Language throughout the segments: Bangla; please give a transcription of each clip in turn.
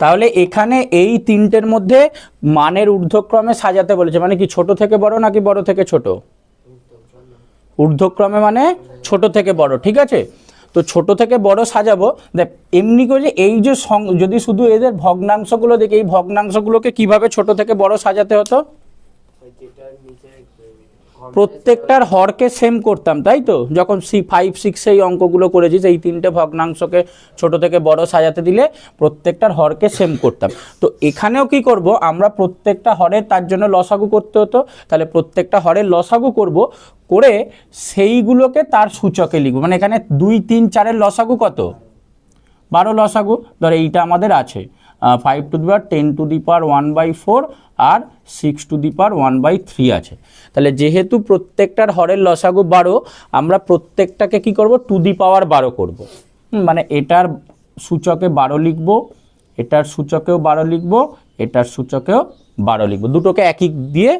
তাহলে এখানে এই তিনটের মধ্যে মানের ঊর্ধ্বক্রমে সাজাতে বলেছে, মানে কি ছোট থেকে বড় নাকি বড় থেকে ছোট? ঊর্ধ্বক্রমে মানে ছোট থেকে বড়, ঠিক আছে। তো ছোট থেকে বড় সাজাবো। দেখ এমনি করে এই যে যদি শুধু এদের ভগ্নাংশগুলো দেখি, এই ভগ্নাংশগুলোকে কিভাবে ছোট থেকে বড় সাজাতে হতো? প্রত্যেকটার হরকে সেম করতাম, তাই তো? যখন 5, 6 এই অঙ্কগুলো করেছিস, এই তিনটে ভগ্নাংশকে ছোট থেকে বড় সাজাতে দিলে প্রত্যেকটার হরকে সেম করতাম। তো এখানেও কি করব আমরা, প্রত্যেকটা হরের তার জন্য লসাগু করতে হতো। তাহলে প্রত্যেকটা হরের লসাগু করব, করে সেইগুলোকে তার সূচকে লিখব। মানে এখানে 2, 3, 4-এর লসাগু কত? 12 লসাগু। ধর এইটা আমাদের আছে 5 to the power 10 to the power 1/4 আর 6 টু দি পাওয়ার 1/3 আছে। তাহলে যেহেতু প্রত্যেকটার হরের লসাগু 12, আমরা প্রত্যেকটাকে কি করব? টু দি পাওয়ার 12 করব। মানে এটার সূচকে 12 লিখব, এটার সূচকেও 12 লিখব, এটার সূচকেও 12 লিখব, দুটোকে একই দিয়ে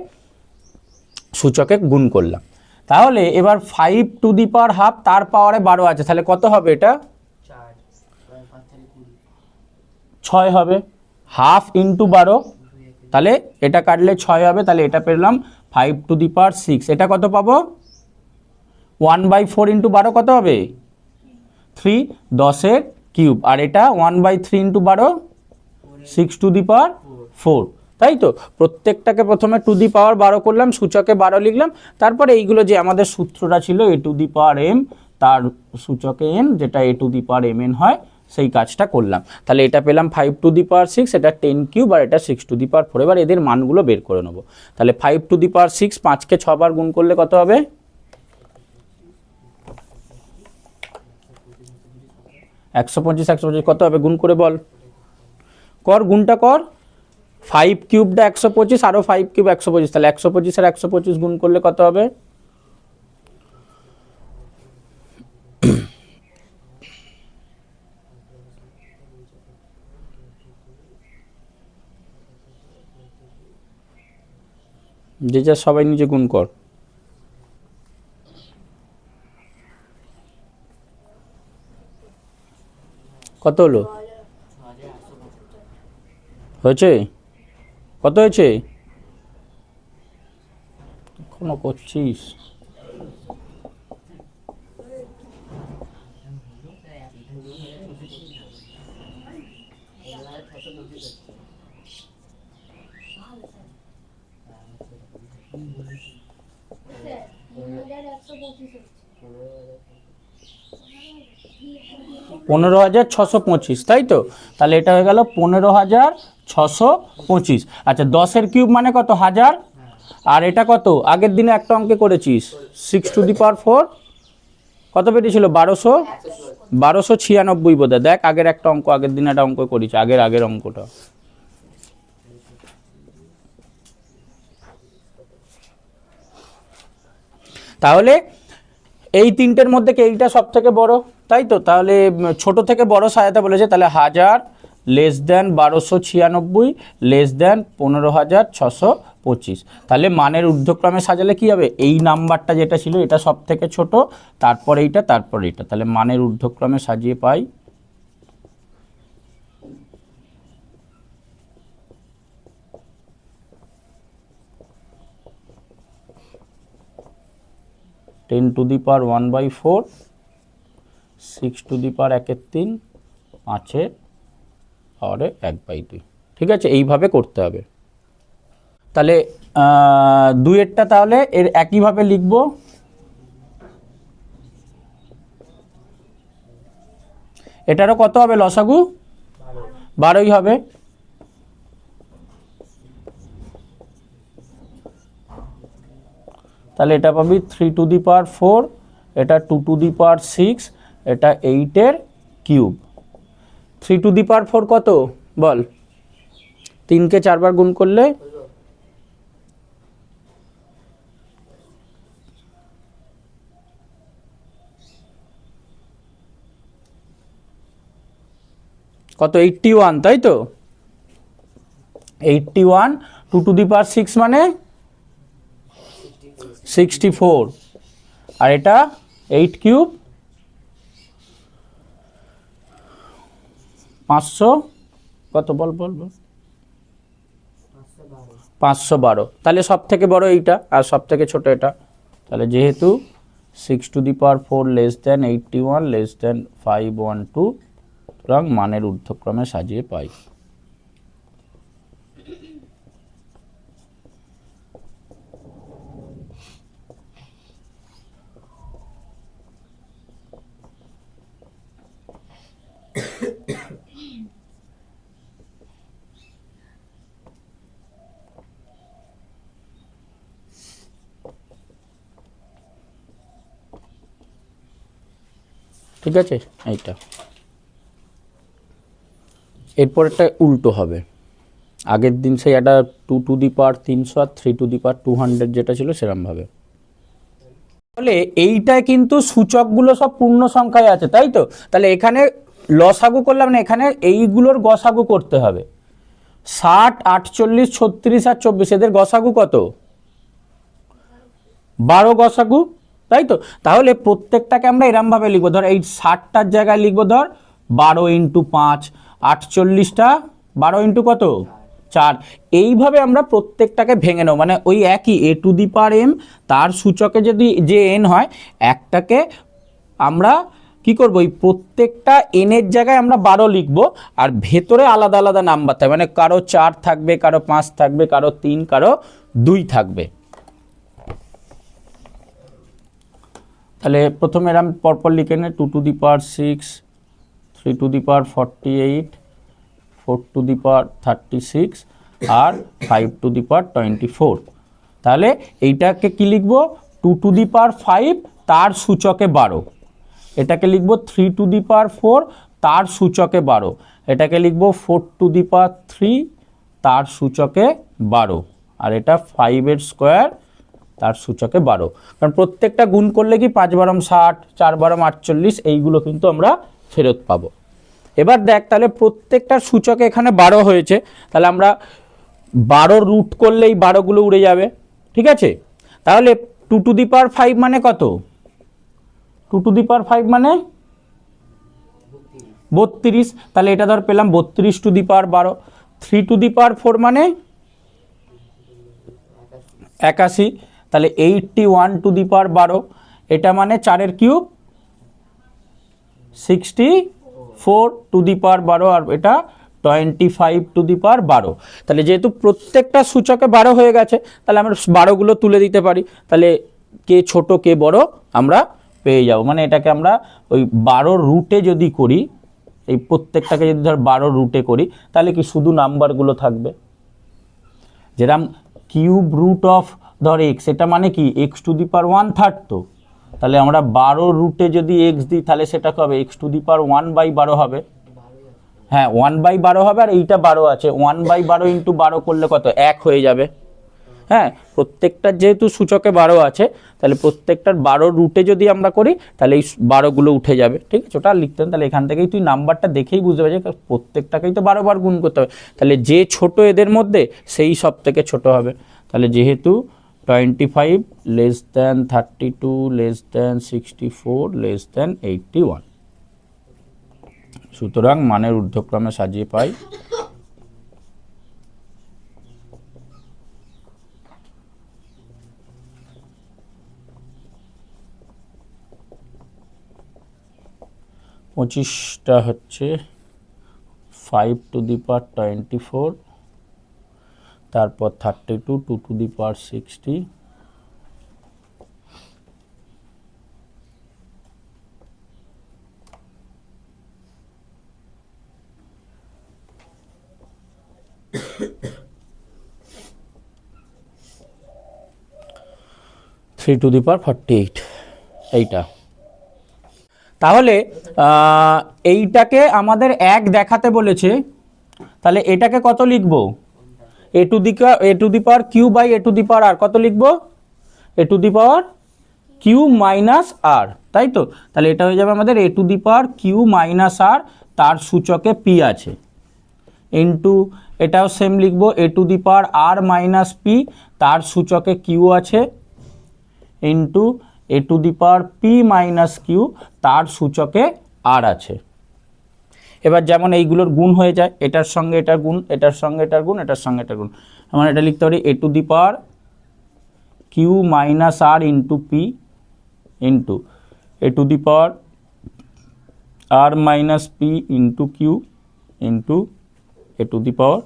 সূচকে গুণ করলাম। তাহলে এবার 5 টু দি পাওয়ার হাফ, তার পাওয়ারে 12 আছে, তাহলে কত হবে? এটা 6 হবে। হাফ ইন্টু 12, তাহলে এটা কাটলে 6 হবে। তাহলে এটা পেলাম 5 টু দি পাওয়ার 6। এটা কত পাবো? 1/4 ইন্টু 12 কত হবে? 3, 10-এর কিউব। আর এটা 1/3 ইন্টু 12, 6 টু দি পাওয়ার 4, তাই তো? প্রত্যেকটাকে প্রথমে টু দি পাওয়ার 12 করলাম, সূচকে 12 লিখলাম, তারপরে এইগুলো যে আমাদের সূত্রটা ছিল a to the power m, তার সূচকে n, যেটা a to the power mn হয়, সেই কাজটা করলাম। তাহলে এটা পেলাম 5 টু দি পাওয়ার 6, এটা 10 কিউব, আর এটা 6 টু দি পাওয়ার 4। এবার এদের মানগুলো বের করে নেবো। তাহলে 5 টু দি পাওয়ার 6, 5কে 6 বার গুণ করলে কত হবে? 125। 125 কত হবে? গুণ করে বল, কর, গুণটা কর। 5 কিউবটা 125, আরও 5 কিউব 125, তাহলে 125 আর 125 গুণ করলে কত হবে? যে যা সবাই নিজে গুণ কর। কত হলো? হয়েছে? কত হয়েছে? এখনো করছিস? পনেরো 15,625, তাই তো? তাহলে এটা হয়ে গেল 15,625। আচ্ছা, 10-এর কিউব মানে কত? 1000। আর এটা কত? আগের দিনে একটা অঙ্কে করেছিস 6 টু দি পাওয়ার 4, কত বেরিয়েছিল? 1296 বোধহয়। দেখ আগের একটা অঙ্ক, আগের দিনে একটা অঙ্ক করেছি, আগের অঙ্কটা। তাহলে এই তিনটের মধ্যে এইটা সব থেকে বড়, তাই তো? তাহলে ছোট থেকে বড় সাজাতে বলেছে, তাহলে 1000 লেস দেন 1296 লেস দেন 15,625। তাহলে মানের ঊর্ধ্বক্রমে সাজালে কি হবে? এই নাম্বারটা যেটা ছিল এটা সব থেকে ছোট, তারপর এইটা, তারপর এইটা। তাহলে মানের ঊর্ধ্বক্রমে সাজিয়ে পাই 10 to the power 1/4, 6 to the power 1/3, 5-এর পাওয়ারে 1/2। ঠিক আছে, এইভাবে করতে হবে। তাহলে 2-এরটা তাহলে এর একইভাবে লিখব। এটারও কত হবে লসাগু? 12ই হবে। তাহলে এটা পাবি 3 টু দি পাওয়ার 4, এটা 2 টু দি পাওয়ার 6, এটা 8-এর কিউব। 3 টু দি পাওয়ার 4 কত বল? 3কে 4 বার গুণ করলে কত? 81, তাই তো? 81, 2 টু দি পাওয়ার 6 মানে 64, আর এটা 8 কিউব 500 কত বল বল বল 512, তাহলে সব থেকে বড় এইটা আর সব থেকে ছোট এটা। তাহলে যেহেতু 6⁴ লেস দেন 81 লেস দেন 512, সুতরাং মানের ঊর্ধ্বক্রমে সাজিয়ে পাই। ঠিক আছে, এইটা। এরপরটা উল্টো হবে, আগের দিন সেই একটা 2⁻³ আর 3⁻²00 যেটা ছিল সেরকমভাবে। তাহলে এইটায় কিন্তু সূচকগুলো সব পূর্ণ সংখ্যায় আছে, তাই তো? তাহলে এখানে লসাগু করলাম না, এখানে এইগুলোর গসাগু করতে হবে। 60, 48, 36 আর 24 এদের গসাগু কত? 12 গসাগু, তাই তো? তাহলে প্রত্যেকটাকে আমরা এরমভাবে লিখবো, ধর এই 60টার জায়গায় লিখবো ধর 12 × 5, 48টা 12 × কত? 4। এইভাবে আমরা প্রত্যেকটাকে ভেঙে নেব, মানে ওই একই a⁴m, তার সূচকে যদি যে n হয়, একটাকে আমরা কি করব, এই প্রত্যেকটা n এর জায়গায় আমরা 12 লিখবো, আর ভেতরে আলাদা আলাদা নাম্বার থাকবে, মানে কারো 4 থাকবে, কারো 5 থাকবে, কারো 3, কারো 2 থাকবে। তাহলে প্রথমে এরম পরপর লিখে নে, 2⁶, 3⁴48, 4�36 আর 5⁴24। তাহলে এইটাকে কি লিখবো? 2⁵, তার সূচকে 12। এটাকে লিখবো 3⁴, তার সূচকে 12। এটাকে লিখবো 4⁵, তার সূচকে 12। আর এটা 5 স্কোয়ার, তার সূচকে 12। কারণ প্রত্যেকটা গুণ করলে কি 5×12 60, 4×12 48, এইগুলো কিন্তু আমরা ফেরত পাবো। এবার দেখ, তাহলে প্রত্যেকটার সূচকে এখানে 12 হয়েছে, তাহলে আমরা 12 রুট করলেই 12গুলো উড়ে যাবে, ঠিক আছে? তাহলে 2⁵ মানে কত? 2⁵ মানে 32, তাহলে এটা ধর পেলাম 32⁵12। 3⁴ মানে 81, তাহলে 81⁵12, এটা মানে 4 কিউব 64⁵12, আর এটা 25⁵12। তাহলে যেহেতু প্রত্যেকটা সূচকে 12 হয়ে গেছে, তাহলে আমরা 12গুলো তুলে দিতে পারি, তাহলে কে ছোট কে বড় আমরা পেয়ে যাব। মানে এটাকে আমরা ওই 12 রুটে যদি করি, এই প্রত্যেকটাকে যদি ধর 12 রুটে করি, তাহলে কি শুধু নাম্বারগুলো থাকবে, যেরকম কিউব রুট অফ ধর x, এটা মানে কি x⁻⁻⁻, তো তাহলে আমরা 12 রুটে যদি x দিই, তাহলে সেটা হবে x⁻1/12 হবে। হ্যাঁ, 1/12 হবে, আর এইটা 12 আছে, 1/12 × 12 করলে কত? 1 হয়ে যাবে। হ্যাঁ, প্রত্যেকটার যেহেতু সূচকে 12 আছে, তাহলে প্রত্যেকটার 12 রুটে যদি আমরা করি, তাহলে এই 12গুলো উঠে যাবে, ঠিক আছে? ওটা লিখতে হবে। তাহলে এখান থেকেই তুই নাম্বারটা দেখেই বুঝতে পারছিস, প্রত্যেকটাকেই তো 12 বার গুণ করতে হবে, তাহলে যে ছোট এদের মধ্যে সেই সব থেকে ছোট হবে। তাহলে যেহেতু 25 less than 32 less than 64 less than 81, সুতরাং মানের ঊর্ধ্বক্রমে সাজিয়ে পাই পঁচিশটা হচ্ছে 5⁴, তারপর 32 2⁻60, (3⁴48) এইটা। তাহলে এইটাকে আমাদের 1 দেখাতে বলেছে, তাহলে এটাকে কত লিখব? a⁴ কত লিখব? a⁴ তাই তো? তাহলে এটা হয়ে যাবে আমাদের a⁴ তার সূচকে p আছে, ইন্টু এটাও সেম লিখব a⁴ তার সূচকে q আছে, ইন্টু a⁴p - q তার সূচকে r আছে। এবার যেমন এইগুলোর গুণ হয়ে যায়, এটার সঙ্গে এটার গুণ, এটার সঙ্গে এটার গুণ, এটার সঙ্গে এটার গুণ, আমরা এটা লিখতে পারি a to the power q minus r into p into a to the power r minus p into q into a to the power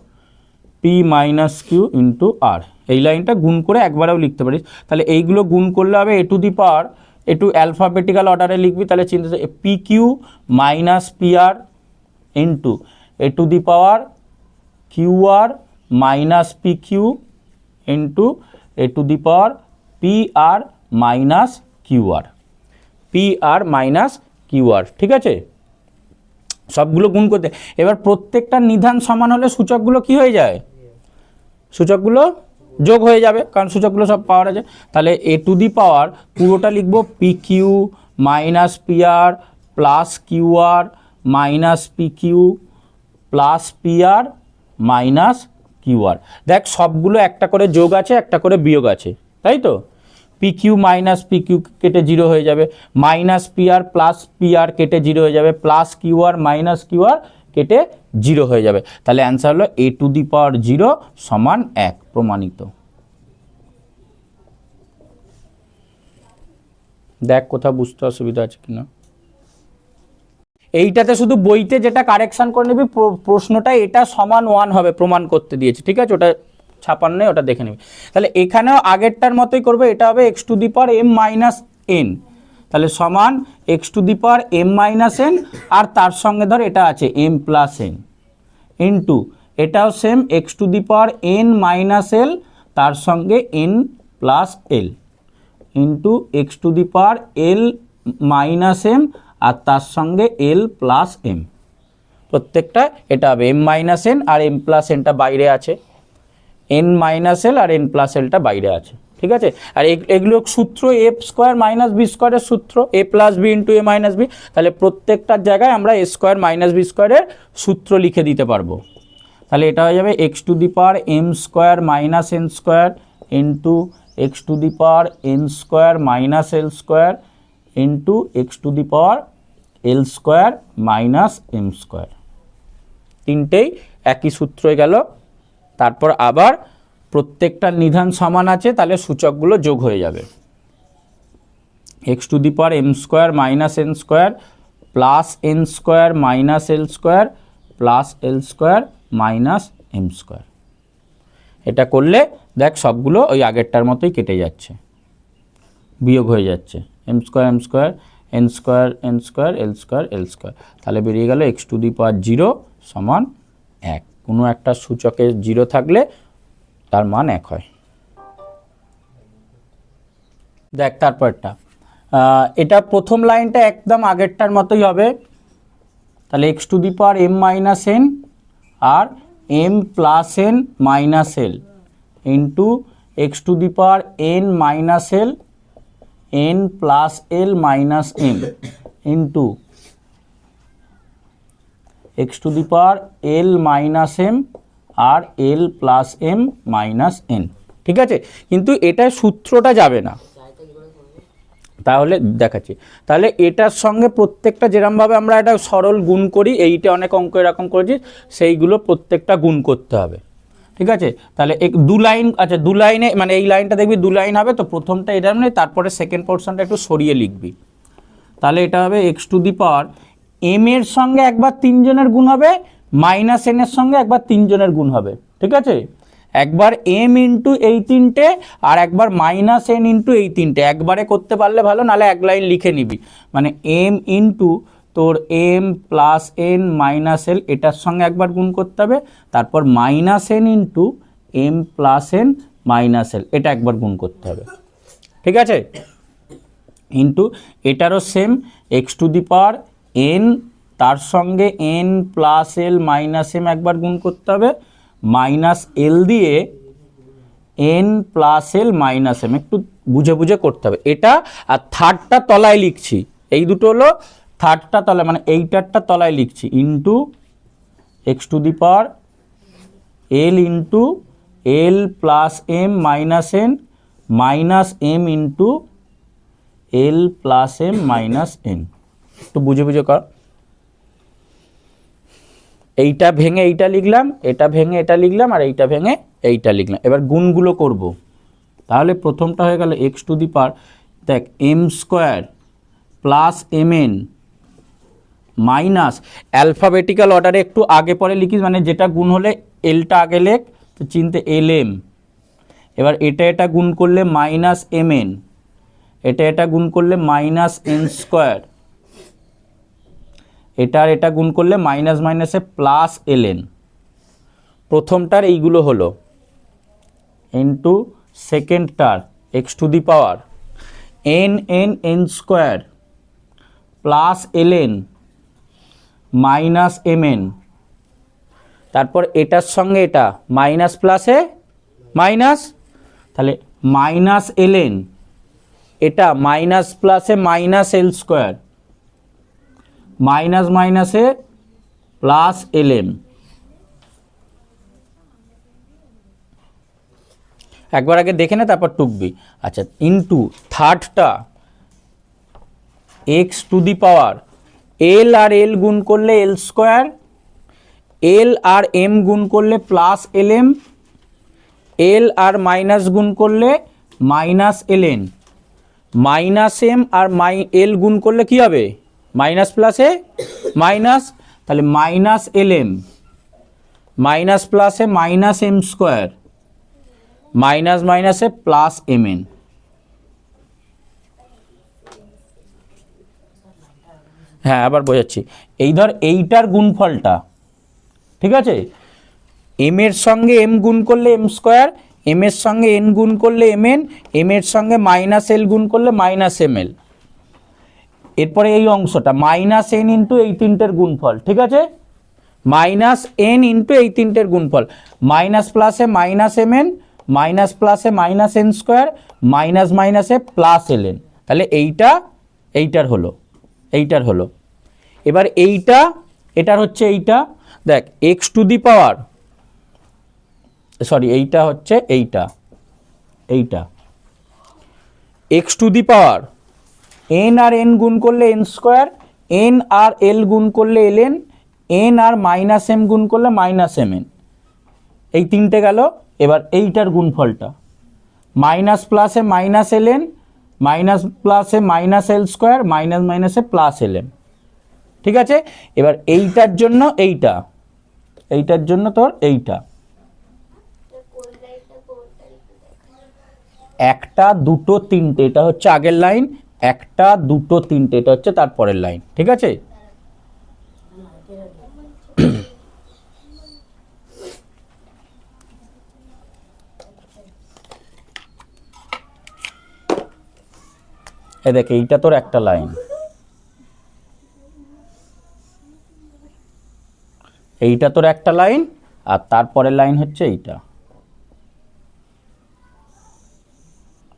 p minus q into r. এই লাইনটা গুণ করে একবারেও লিখতে পারিস। তাহলে এইগুলো গুণ করলে হবে এ টু দি পাওয়ার, একটু অ্যালফাবেটিক্যাল অর্ডারে লিখবি, তাহলে চিন্তা p q minus p r into a to the power q R minus p q into a to the power p r minus q r, p r minus q r. ঠিক আছে, সবগুলো গুণ করতে, এবার প্রত্যেকটা নিধান সমান হলে সূচকগুলো কি হয়ে যায়, সূচকগুলো যোগ হয়ে যাবে, কারণ সূচকগুলো সব পাওয়ার আছে। তাহলে এ টু দি পাওয়ার পুরোটা লিখবো p q minus p r plus q আর minus p q plus p r minus q r. দেখ সবগুলো একটা করে যোগ আছে, একটা করে বিয়োগ আছে, তাই তো। P q minus p q কেটে জিরো হয়ে যাবে, minus p r plus p r কেটে জিরো হয়ে যাবে, প্লাস কিউ আর মাইনাস কিউ আর কেটে জিরো হয়ে যাবে। তাহলে অ্যান্সার হলো এ টু দি পাওয়ার জিরো সমান 1, প্রমাণিত। দেখ কোথাও বুঝতে অসুবিধা আছে কিনা। এইটাতে শুধু বইতে যেটা কারেকশন করে নিবি, প্রশ্নটা এটা সমান 1 হবে প্রমাণ করতে দিয়েছে, ঠিক আছে, ওটা ছাপান নেই, ওটা দেখে নিবি। তাহলে এখানেও আগেরটার মতোই করবে, এটা হবে x to the power m minus n, তাহলে সমান x to the power m minus n, আর তার সঙ্গে ধর এটা আছে এম প্লাস এন ইন্টু এটাও same x to the power n minus l, তার সঙ্গে n plus l into x to the power l minus m, আর তার সঙ্গে এল প্লাস এম। প্রত্যেকটা এটা হবে এম মাইনাস এন, আর এম প্লাস এনটা বাইরে আছে, এন মাইনাস এল আর এন প্লাস এলটা বাইরে আছে, ঠিক আছে। আর এগুলো সূত্র এ স্কোয়ার মাইনাস বি স্কোয়ারের সূত্র, এ প্লাস বি ইন্টু এ মাইনাস বি। তাহলে প্রত্যেকটার জায়গায় আমরা এ স্কোয়ার মাইনাস বি স্কোয়ারের সূত্র লিখে দিতে পারবো। তাহলে এটা হয়ে যাবে x to the power m square minus n square into x to the power n square minus l square into x to the power l square minus m square. তিনটেই একই সূত্রে গেল। তারপর আবার প্রত্যেকটা নিধান সমান আছে, তাহলে সূচকগুলো যোগ হয়ে যাবে। X to the power m square minus n square plus n square minus l square plus l square minus m square. এটা করলে দেখ সবগুলো ওই আগেরটার মতোই কেটে যাচ্ছে, বিয়োগ হয়ে যাচ্ছে, m square m square n square n square l square l square. তাহলে বেরিয়ে গেল এক্স টু দি পাওয়ার 0 সমান 1। কোনো একটা সূচকে 0 থাকলে তার মান 1 হয়। দেখ তারপরটা, এটা প্রথম লাইনটা একদম আগেরটার মতোই হবে। তাহলে x to the power m minus n আর m plus n minus l into x to the power n minus l n plus l minus m into x to the power l minus m আর l plus m minus n. ঠিক আছে, কিন্তু এটা সূত্রটা যাবে না, তাহলে দেখাচ্ছি। তাহলে এটার সঙ্গে প্রত্যেকটা যেরকমভাবে আমরা একটা সরল গুণ করি, এইটা অনেক অঙ্ক এরকম করেছি, সেইগুলো প্রত্যেকটা গুণ করতে হবে। ঠিক আছে, তাহলে দু লাইন, আচ্ছা দু লাইনে মানে এই লাইনটা দেখবি দু লাইন হবে, তো প্রথমটা এটা মানে তারপরে সেকেন্ড পোর্শনটা একটু সরিয়ে লিখবি। তাহলে এটা হবে x to the power m এর সঙ্গে একবার 3 জনের গুণ হবে, মাইনাস এন এর সঙ্গে একবার 3 জনের গুণ হবে। ঠিক আছে, একবার এম ইন্টু এই 3টে আর একবার মাইনাস এন ইন্টু এই 3টে, একবারে করতে পারলে ভালো, নাহলে এক লাইন লিখে নিবি। মানে এম ইন্টু তোর m plus n minus l, এটার সঙ্গে একবার গুণ করতে হবে, তারপর minus n into m plus n minus l, এটা একবার গুণ করতে হবে। ঠিক আছে, ইন্টু এটারও same x to the power n, তার সঙ্গে n plus l minus m একবার গুণ করতে হবে, মাইনাস এল দিয়ে n plus l minus m, একটু বুঝে বুঝে করতে হবে এটা। আর থার্ডটা তলায় লিখছি, এই দুটো হলো থার্ডটা তলায়, মানে এইটারটা তলায় লিখছি, into x to the power l into l plus m minus n minus m into l plus m minus n. একটু বুঝে বুঝে কর। এইটা ভেঙে এইটা লিখলাম, এটা ভেঙে এটা লিখলাম, আর এইটা ভেঙে এইটা লিখলাম। এবার গুণগুলো করব। তাহলে প্রথমটা হয়ে গেল এক্স টু দি পাওয়ার, দেখ m square plus m n minus, alphabetical অর্ডারে একটু আগে পরে লিখিস, মানে যেটা গুণ হলে এলটা আগে লেখ, তো চিনতে এল এম। এবার এটা এটা গুণ করলে মাইনাস এম এন, এটা এটা গুণ করলে মাইনাস এন স্কোয়ার, এটা আর এটা গুণ করলে মাইনাস মাইনাসে প্লাস এল এন। প্রথমটার এইগুলো হলো ইন্টু সেকেন্ডটার x to the power n n n square plus l n minus m n. তারপর এটার সঙ্গে এটা মাইনাস প্লাসে মাইনাস, তাহলে মাইনাস এল এন, এটা মাইনাস প্লাসে মাইনাস এল স্কোয়ার, মাইনাস মাইনাসে প্লাস এল এম। একবার আগে দেখে নে তারপর টুকবি। আচ্ছা, ইন্টু থার্ডটা x to the power l আর এল গুণ করলে এল স্কোয়ার, এল আর এম গুণ করলে প্লাস এল এম, এল আর মাইনাস গুণ করলে minus l n, minus m আর এল গুণ করলে কি হবে মাইনাস প্লাসে মাইনাস, তাহলে মাইনাস এল এম মাইনাস প্লাসে মাইনাস এম স্কোয়ার মাইনাস মাইনাসে প্লাস এম এন। হ্যাঁ আবার বোঝাচ্ছি, এই ধর এইটার গুণফলটা, ঠিক আছে, এম এর সঙ্গে এম গুণ করলে এম স্কোয়ার, এম এর সঙ্গে এন গুণ করলে এম এন, এম এর সঙ্গে মাইনাস এল গুণ করলে মাইনাস এম এল। এরপরে এই অংশটা মাইনাস এন ইন্টু এই তিনটের গুণফল, ঠিক আছে, মাইনাস এন ইন্টু এই তিনটের গুণফল, মাইনাস প্লাসে মাইনাস এম এন, মাইনাস প্লাসে মাইনাস এন স্কোয়ার, মাইনাস মাইনাসে প্লাস এল এন। তাহলে এইটা এইটার হলো, এইটার হলো। এবার এইটা এটার হচ্ছে এইটা, দেখ x to the power, sorry এইটা হচ্ছে এইটা, এইটা x to the power n আর এন গুণ করলে এন স্কোয়ার, এন আর এল গুণ করলে এল এন, এন আর মাইনাস এম গুণ করলে মাইনাস এম এন। এই তিনটে গেল। এবার এইটার গুণফলটা মাইনাস প্লাসে মাইনাস এল এন, মাইনাস প্লাসে মাইনাস এল স্কোয়ার, মাইনাস মাইনাসে প্লাস এল এম, ঠিক আছে। এবার এইটার জন্য এইটা, এইটার জন্য তোর এইটা, একটা দুটো তিনটে, এটা হচ্ছে আগের লাইন, একটা দুটো তিনটে এটা হচ্ছে তারপরের লাইন, ঠিক আছে। এ দেখ এইটা তোর একটা লাইন, এইটা তোর একটা লাইন, আর তারপরের লাইন হচ্ছে এইটা,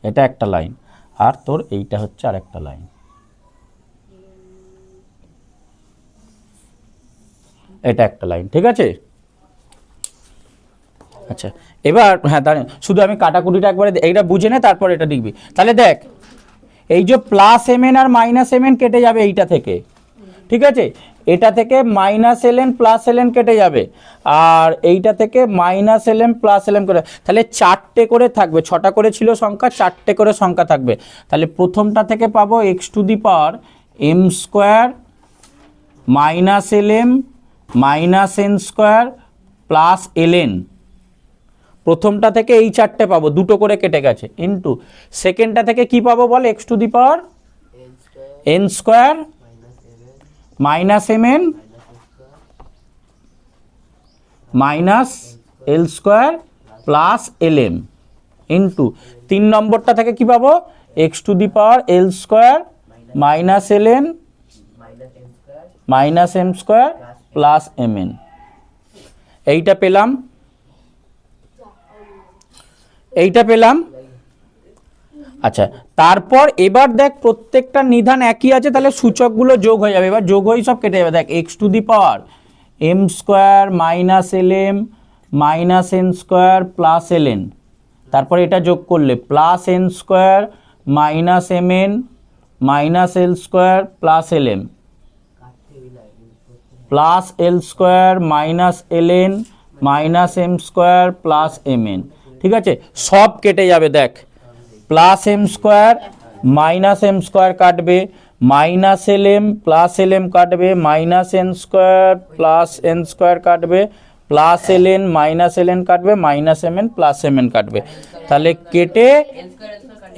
এটা একটা লাইন, আর তোর এইটা হচ্ছে আর একটা লাইন, এটা একটা লাইন, ঠিক আছে। আচ্ছা এবার হ্যাঁ দাঁড়ান, শুধু আমি কাটাকুটিটা একবারে এইটা বুঝে নে, তারপর এটা দেখবি। তাহলে দেখ এই যে প্লাস এম এন আর মাইনাস এম এন কেটে যাবে এইটা থেকে, ঠিক আছে, এটা থেকে minus l n plus l n কেটে যাবে, আর এইটা থেকে minus l m plus l m করে, তাহলে চারটে করে থাকবে, ছটা করে ছিল সংখ্যা, চারটে করে সংখ্যা থাকবে। তাহলে প্রথমটা থেকে পাবো x to the power m square minus l m minus n square plus l n, প্রথমটা থেকে এই চারটে পাবো, দুটো করে কেটে গেছে, ইন্টু সেকেন্ডটা থেকে কি পাবো বল, x to the power n square minus m n minus l square plus l m, into তিন নম্বরটা থেকে কি পাবো, x to the power l square minus l n minus m square plus m n. এইটা পেলাম, এইটা পেলাম। আচ্ছা তারপর এবার দেখ প্রত্যেকটা নিধান একই আছে, তাহলে সূচকগুলো যোগ হয়ে যাবে, এবার যোগ হয়ে সব কেটে যাবে। দেখ x to the power m square minus l m minus n square plus l n, তারপর এটা যোগ করলে plus n square minus m n minus l square plus l m, plus l square minus l n minus m square plus m n. ঠিক আছে, সব কেটে যাবে, দেখ plus m square minus m square কাটবে, minus l m plus l m কাটবে, minus n square plus n square কাটবে, plus l n minus l n কাটবে, minus m n plus m n কাটবে। তাহলে কেটে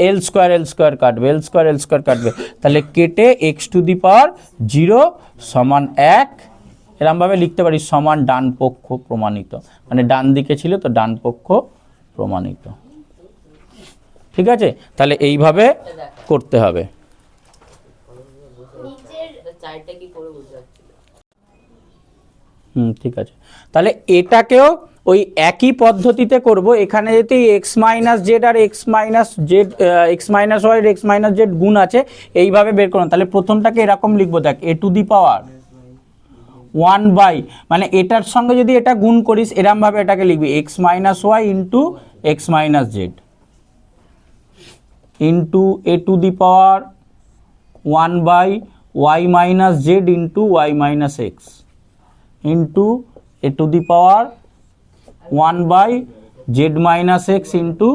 এল স্কোয়ার কাটবে, এল স্কোয়ার কাটবে, তাহলে কেটে এক্স টু দি পাওয়ার 0 সমান 1 এরমভাবে লিখতে পারি, সমান ডান পক্ষ প্রমাণিত, মানে ডান দিকে ছিল তো ডান পক্ষ প্রমাণিত। ঠিক আছে, তাহলে এইভাবে করতে হবে। ঠিক আছে, তাহলে এটাকেও ওই একই পদ্ধতিতে করব। এখানে যদি এক্স মাইনাস জেড আর x minus y x minus z গুণ আছে, এইভাবে বের করুন। তাহলে প্রথমটাকে এরকম লিখবো, দেখ এ টু দি পাওয়ার 1 বাই, মানে এটার সঙ্গে যদি এটা গুণ করিস এরম ভাবে এটাকে লিখবি x minus y into x minus z into a to the power 1 by y minus z into y minus x into a to the power 1 by z minus x into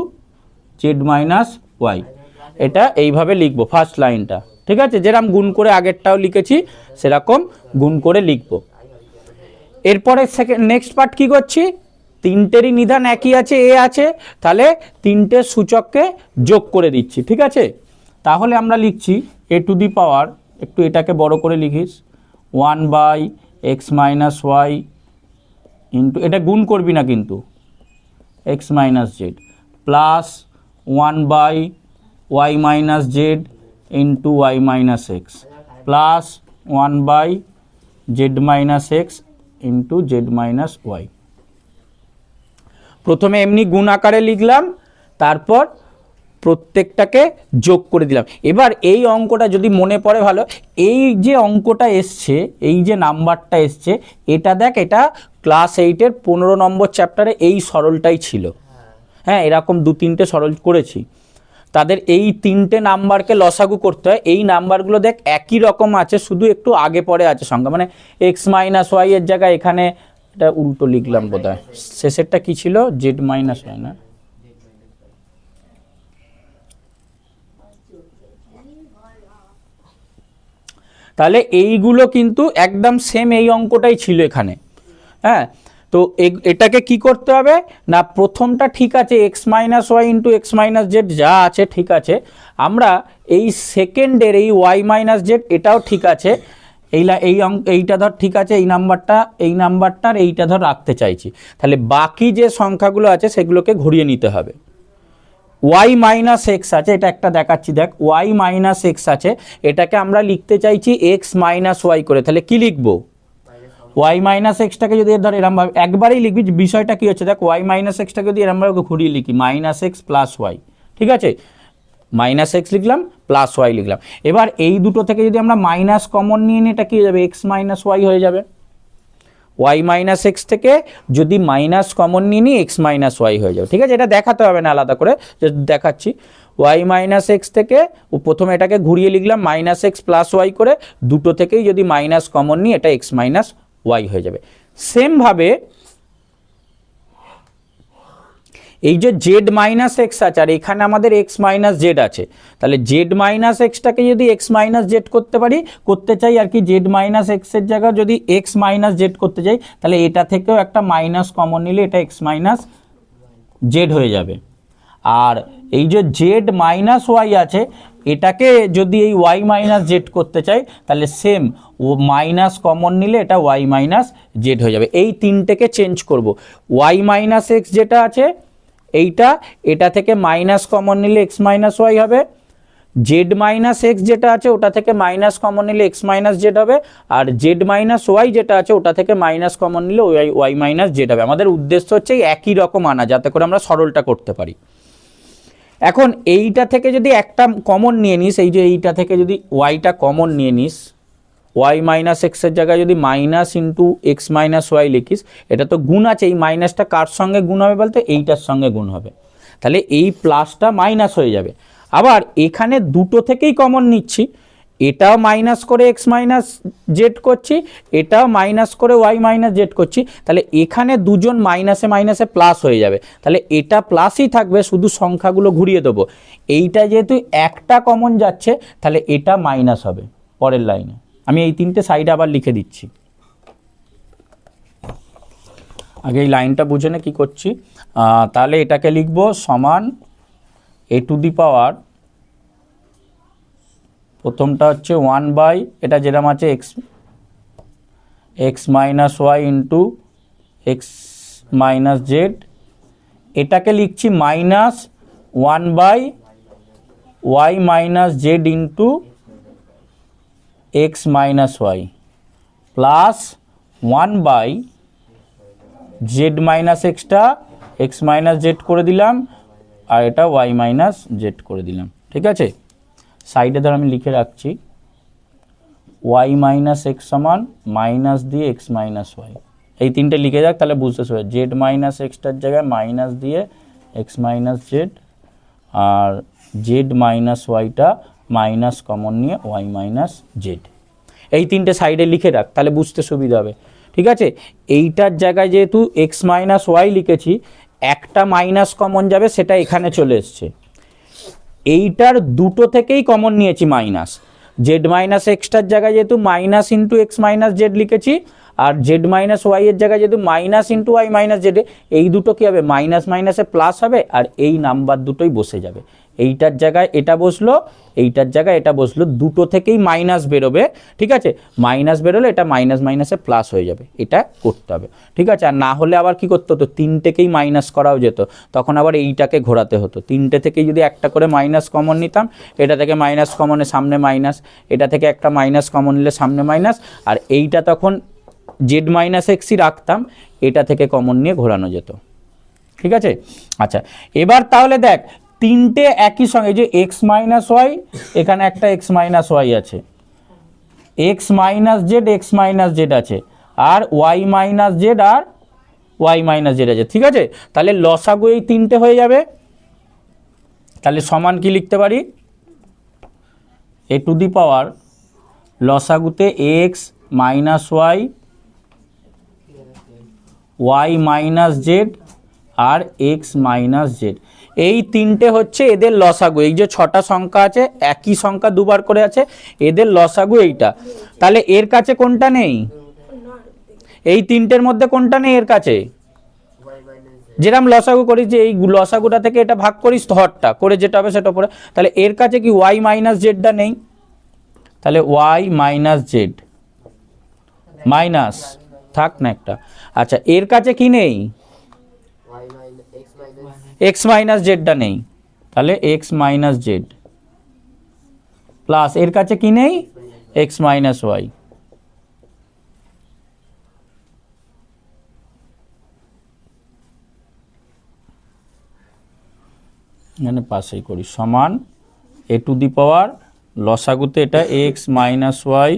z minus y. এটা এইভাবে লিখবো ফার্স্ট লাইনটা। ঠিক আছে, যেরকম গুণ করে আগেরটাও লিখেছি সেরকম গুণ করে লিখবো। এরপরে নেক্সট পার্ট কি করছি, তিনটেরই নিধান একই আছে, এ আছে, তাহলে তিনটে সূচককে যোগ করে দিচ্ছি। ঠিক আছে, তাহলে আমরা লিখছি এ টু দি পাওয়ার, একটু এটাকে বড় করে লিখিস, 1 by x minus y into, এটা গুণ করবি না কিন্তু, x minus z plus 1 by y minus z into y minus x plus 1 by z minus x into z minus y. প্রথমে এমনি গুণ আকারে লিখলাম, তারপর প্রত্যেকটাকে যোগ করে দিলাম। এবার এই অঙ্কটা যদি মনে পড়ে ভালো, এই যে অঙ্কটা এসছে, এই যে নাম্বারটা এসছে, এটা দেখ, এটা ক্লাস 8-এর 15 নম্বর চ্যাপ্টারে এই সরলটাই ছিল। হ্যাঁ, এরকম 2-3টে সরল করেছি, তাদের এই 3টে নাম্বারকে লসাগু করতে হয়। এই নাম্বারগুলো দেখ একই রকম আছে, শুধু একটু আগে পরে আছে সংখ্যা, মানে এক্স মাইনাস ওয়াই এর জায়গায় এখানে এটা উল্টো লিখলাম বোধহয়, শেষেরটা কি ছিল, জেড মাইনাস ওয়াই না, তাহলে এইগুলো কিন্তু একদম সেম এই অঙ্কটাই ছিল এখানে। হ্যাঁ, তো এটাকে কি করতে হবে না, প্রথমটা ঠিক আছে x minus y into x minus z যা আছে ঠিক আছে, আমরা এই সেকেন্ডের এই ওয়াই মাইনাস জেড এটাও ঠিক আছে, এইটা ধর ঠিক আছে, এই নাম্বারটার এইটা ধর রাখতে চাইছি। তাহলে বাকি যে সংখ্যাগুলো আছে সেগুলোকে ঘুরিয়ে নিতে হবে। ওয়াই মাইনাস এক্স আছে, এটা একটা দেখাচ্ছি, দেখ ওয়াই মাইনাস এক্স আছে, এটাকে আমরা লিখতে চাইছি এক্স মাইনাস ওয়াই করে। তাহলে কি লিখবো, ওয়াই মাইনাস এক্সটাকে যদি ধর এরমভাবে একবারেই লিখবি, বিষয়টা কি হচ্ছে দেখ, ওয়াই মাইনাস এক্সটাকে যদি এরমভাবে ঘুরিয়ে লিখি মাইনাস এক্স প্লাস ওয়াই। ঠিক আছে, মাইনাস এক্স লিখলাম প্লাস ওয়াই লিখলাম। এবার এই দুটো থেকে যদি আমরা মাইনাস কমন নিয়ে নিই, এটা কি হয়ে যাবে, এক্স মাইনাস ওয়াই হয়ে যাবে। ওয়াই মাইনাস এক্স থেকে যদি মাইনাস কমন নিয়ে নিই, এক্স মাইনাস ওয়াই হয়ে যাবে। ঠিক আছে, এটা দেখাতে হবে না আলাদা করে, দেখাচ্ছি। ওয়াই মাইনাস এক্স থেকে প্রথমে এটাকে ঘুরিয়ে লিখলাম মাইনাস এক্স প্লাস ওয়াই করে, দুটো থেকেই যদি মাইনাস কমন নিই এটা এক্স মাইনাস ওয়াই হয়ে যাবে। সেমভাবে এই যে জেড মাইনাস এক্স আছে, আর এখানে আমাদের এক্স মাইনাস জেড আছে, তাহলে জেড মাইনাস এক্সটাকে যদি এক্স মাইনাস জেড করতে চাই আর কি, জেড মাইনাস এক্সের জায়গায় যদি এক্স মাইনাস জেড করতে চাই, তাহলে এটা থেকেও একটা মাইনাস কমন নিলে এটা এক্স মাইনাস জেড হয়ে যাবে। আর এই যে জেড মাইনাস ওয়াই আছে, এটাকে যদি এই ওয়াই মাইনাস জেড করতে চাই, তাহলে সেম ও মাইনাস কমন নিলে এটা ওয়াই মাইনাস জেড হয়ে যাবে। এই তিনটেকে চেঞ্জ করব। ওয়াই মাইনাস এক্স যেটা আছে এটা থেকে মাইনাস কমন নিলে এক্স মাইনাস ওয়াই হবে, জেড মাইনাস এক্স যেটা আছে ওটা থেকে মাইনাস কমন নিলে এক্স মাইনাস জেড হবে, আর জেড মাইনাস ওয়াই যেটা আছে ওটা থেকে মাইনাস কমন নিলে ওয়াই মাইনাস জেড হবে। আমাদের উদ্দেশ্য হচ্ছে একই রকম আনা, যাতে করে আমরা সরলটা করতে পারি। এখন এইটা থেকে যদি একটা কমন নিয়ে নিস, এই যে এইটা থেকে যদি ওয়াইটা কমন নিয়ে নিস, ওয়াই মাইনাস এক্সের জায়গায় যদি minus into x minus y লিখিস, এটা তো গুণ আছে, এই মাইনাসটা কার সঙ্গে গুণ হবে বলতে, এইটার সঙ্গে গুণ হবে, তাহলে এই প্লাসটা মাইনাস হয়ে যাবে। আবার এখানে দুটো থেকেই কমন নিচ্ছি, এটাও মাইনাস করে এক্স মাইনাস জেড করছি, এটাও মাইনাস করে ওয়াই মাইনাস জেড করছি, তাহলে এখানে দুজন মাইনাসে মাইনাসে প্লাস হয়ে যাবে, তাহলে এটা প্লাসই থাকবে, শুধু সংখ্যাগুলো ঘুরিয়ে দেবো। এইটা যেহেতু একটা কমন যাচ্ছে তাহলে এটা মাইনাস হবে পরের লাইনে। আমি এই তিনটে সাইডে আবার লিখে দিচ্ছি, আগে এই লাইনটা বুঝে নে কী করছি। তাহলে এটাকে লিখব সমান এ টু দি পাওয়ার, প্রথমটা হচ্ছে 1 এটা যেরকম আছে x minus y into x minus z, এটাকে লিখছি minus 1/y minus z into x minus y plus 1/z minus এক্সটা এক্স মাইনাস জেড করে দিলাম, আর এটা ওয়াই মাইনাস জেড করে দিলাম। ঠিক আছে, সাইডে ধর আমি লিখে রাখছি ওয়াই মাইনাস এক্স সমান মাইনাস দিয়ে এক্স মাইনাস ওয়াই, এই তিনটে লিখে যাক তাহলে বুঝতে পারবে। জেড মাইনাস এক্সটার জায়গায় মাইনাস দিয়ে এক্স মাইনাস জেড, আর জেড মাইনাস ওয়াইটা মাইনাস কমন নিয়ে ওয়াই মাইনাস জেড, এই তিনটে সাইডে লিখে রাখ তাহলে বুঝতে সুবিধা হবে। ঠিক আছে, এইটার জায়গায় যেহেতু এক্স মাইনাস ওয়াই লিখেছি, একটা মাইনাস কমন যাবে, সেটা এখানে চলে এসছে। এইটার দুটো থেকেই কমন নিয়েছি মাইনাস, জেড মাইনাস এক্সটার জায়গায় যেহেতু minus into x minus z লিখেছি, আর জেড মাইনাস ওয়াই এর জায়গায় যেহেতু minus into y minus z, এই দুটো কী হবে, মাইনাস মাইনাসে প্লাস হবে, আর এই নাম্বার দুটোই বসে যাবে। এইটার জায়গায় এটা বসলো, এইটার জায়গায় এটা বসলো, দুটো থেকেই মাইনাস বেরোবে। ঠিক আছে, মাইনাস বেরোলে এটা মাইনাস মাইনাসে প্লাস হয়ে যাবে, এটা করতে হবে। ঠিক আছে, আর না হলে আবার কি করতে হতো, তিনটেকেই মাইনাস করাও যেত, তখন আবার এইটাকে ঘোরাতে হতো। তিনটে থেকেই যদি একটা করে মাইনাস কমন নিতাম, এটা থেকে মাইনাস কমনে সামনে মাইনাস, এটা থেকে একটা মাইনাস কমন নিলে সামনে মাইনাস, আর এইটা তখন জেড মাইনাস এক্সই রাখতাম, এটা থেকে কমন নিয়ে ঘোরানো যেত। ঠিক আছে, আচ্ছা এবার তাহলে দেখ তিনটে একই সঙ্গে, যে এক্স মাইনাস ওয়াই, এখানে একটা এক্স মাইনাস ওয়াই আছে, এক্স মাইনাস জেড আছে, আর ওয়াই মাইনাস জেড আর ওয়াই মাইনাস জেড আছে। ঠিক আছে, তাহলে লসাগু এই তিনটে হয়ে যাবে। তাহলে সমান কি লিখতে পারি, এ টু দি পাওয়ার লসাগুতে x minus y, y minus z আর এক্স মাইনাস জেড, এই তিনটে হচ্ছে এদের লসাগু। এই যে ছটা সংখ্যা আছে, একই সংখ্যা দুবার করে আছে, এদের লসাগু এইটা। তাহলে এর কাছে কোনটা নেই, এই তিনটের মধ্যে কোনটা নেই এর কাছে, যেরকম লসাগু করিস যে এই লসাগুটা থেকে এটা ভাগ করিস হরটা করে, যেটা হবে সেটা পরে। তাহলে এর কাছে কি ওয়াই মাইনাস জেডটা নেই, তাহলে ওয়াই মাইনাস জেড মাইনাস থাক না একটা। আচ্ছা এর কাছে কি নেই, এক্স মাইনাস জেডটা নেই, তাহলে এক্স মাইনাস জেড প্লাস এর কাছে কি নেই, এক্স মাইনাস ওয়াই। এখানে পাশেই করি, সমান এ টু দি পাওয়ার লসাগুতে এটা x minus y,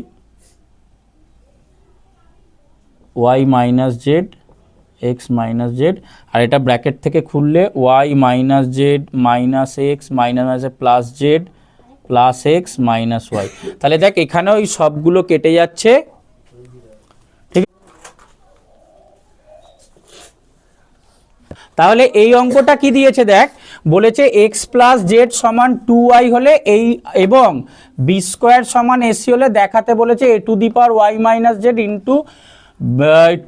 y minus z, x minus z, আর এটা ব্র্যাকেট থেকে খুললে y minus z minus x minus plus z plus x minus y. তাহলে দেখ এখানে ওই সবগুলো কেটে যাচ্ছে। ঠিক, তাহলে এই অঙ্কটা কি দিয়েছে দেখ, বলেছে এক্স প্লাস জেড সমান 2y হলে এই, এবং বি স্কোয়ার সমান এসি হলে দেখাতে বলেছে a to the power y minus z into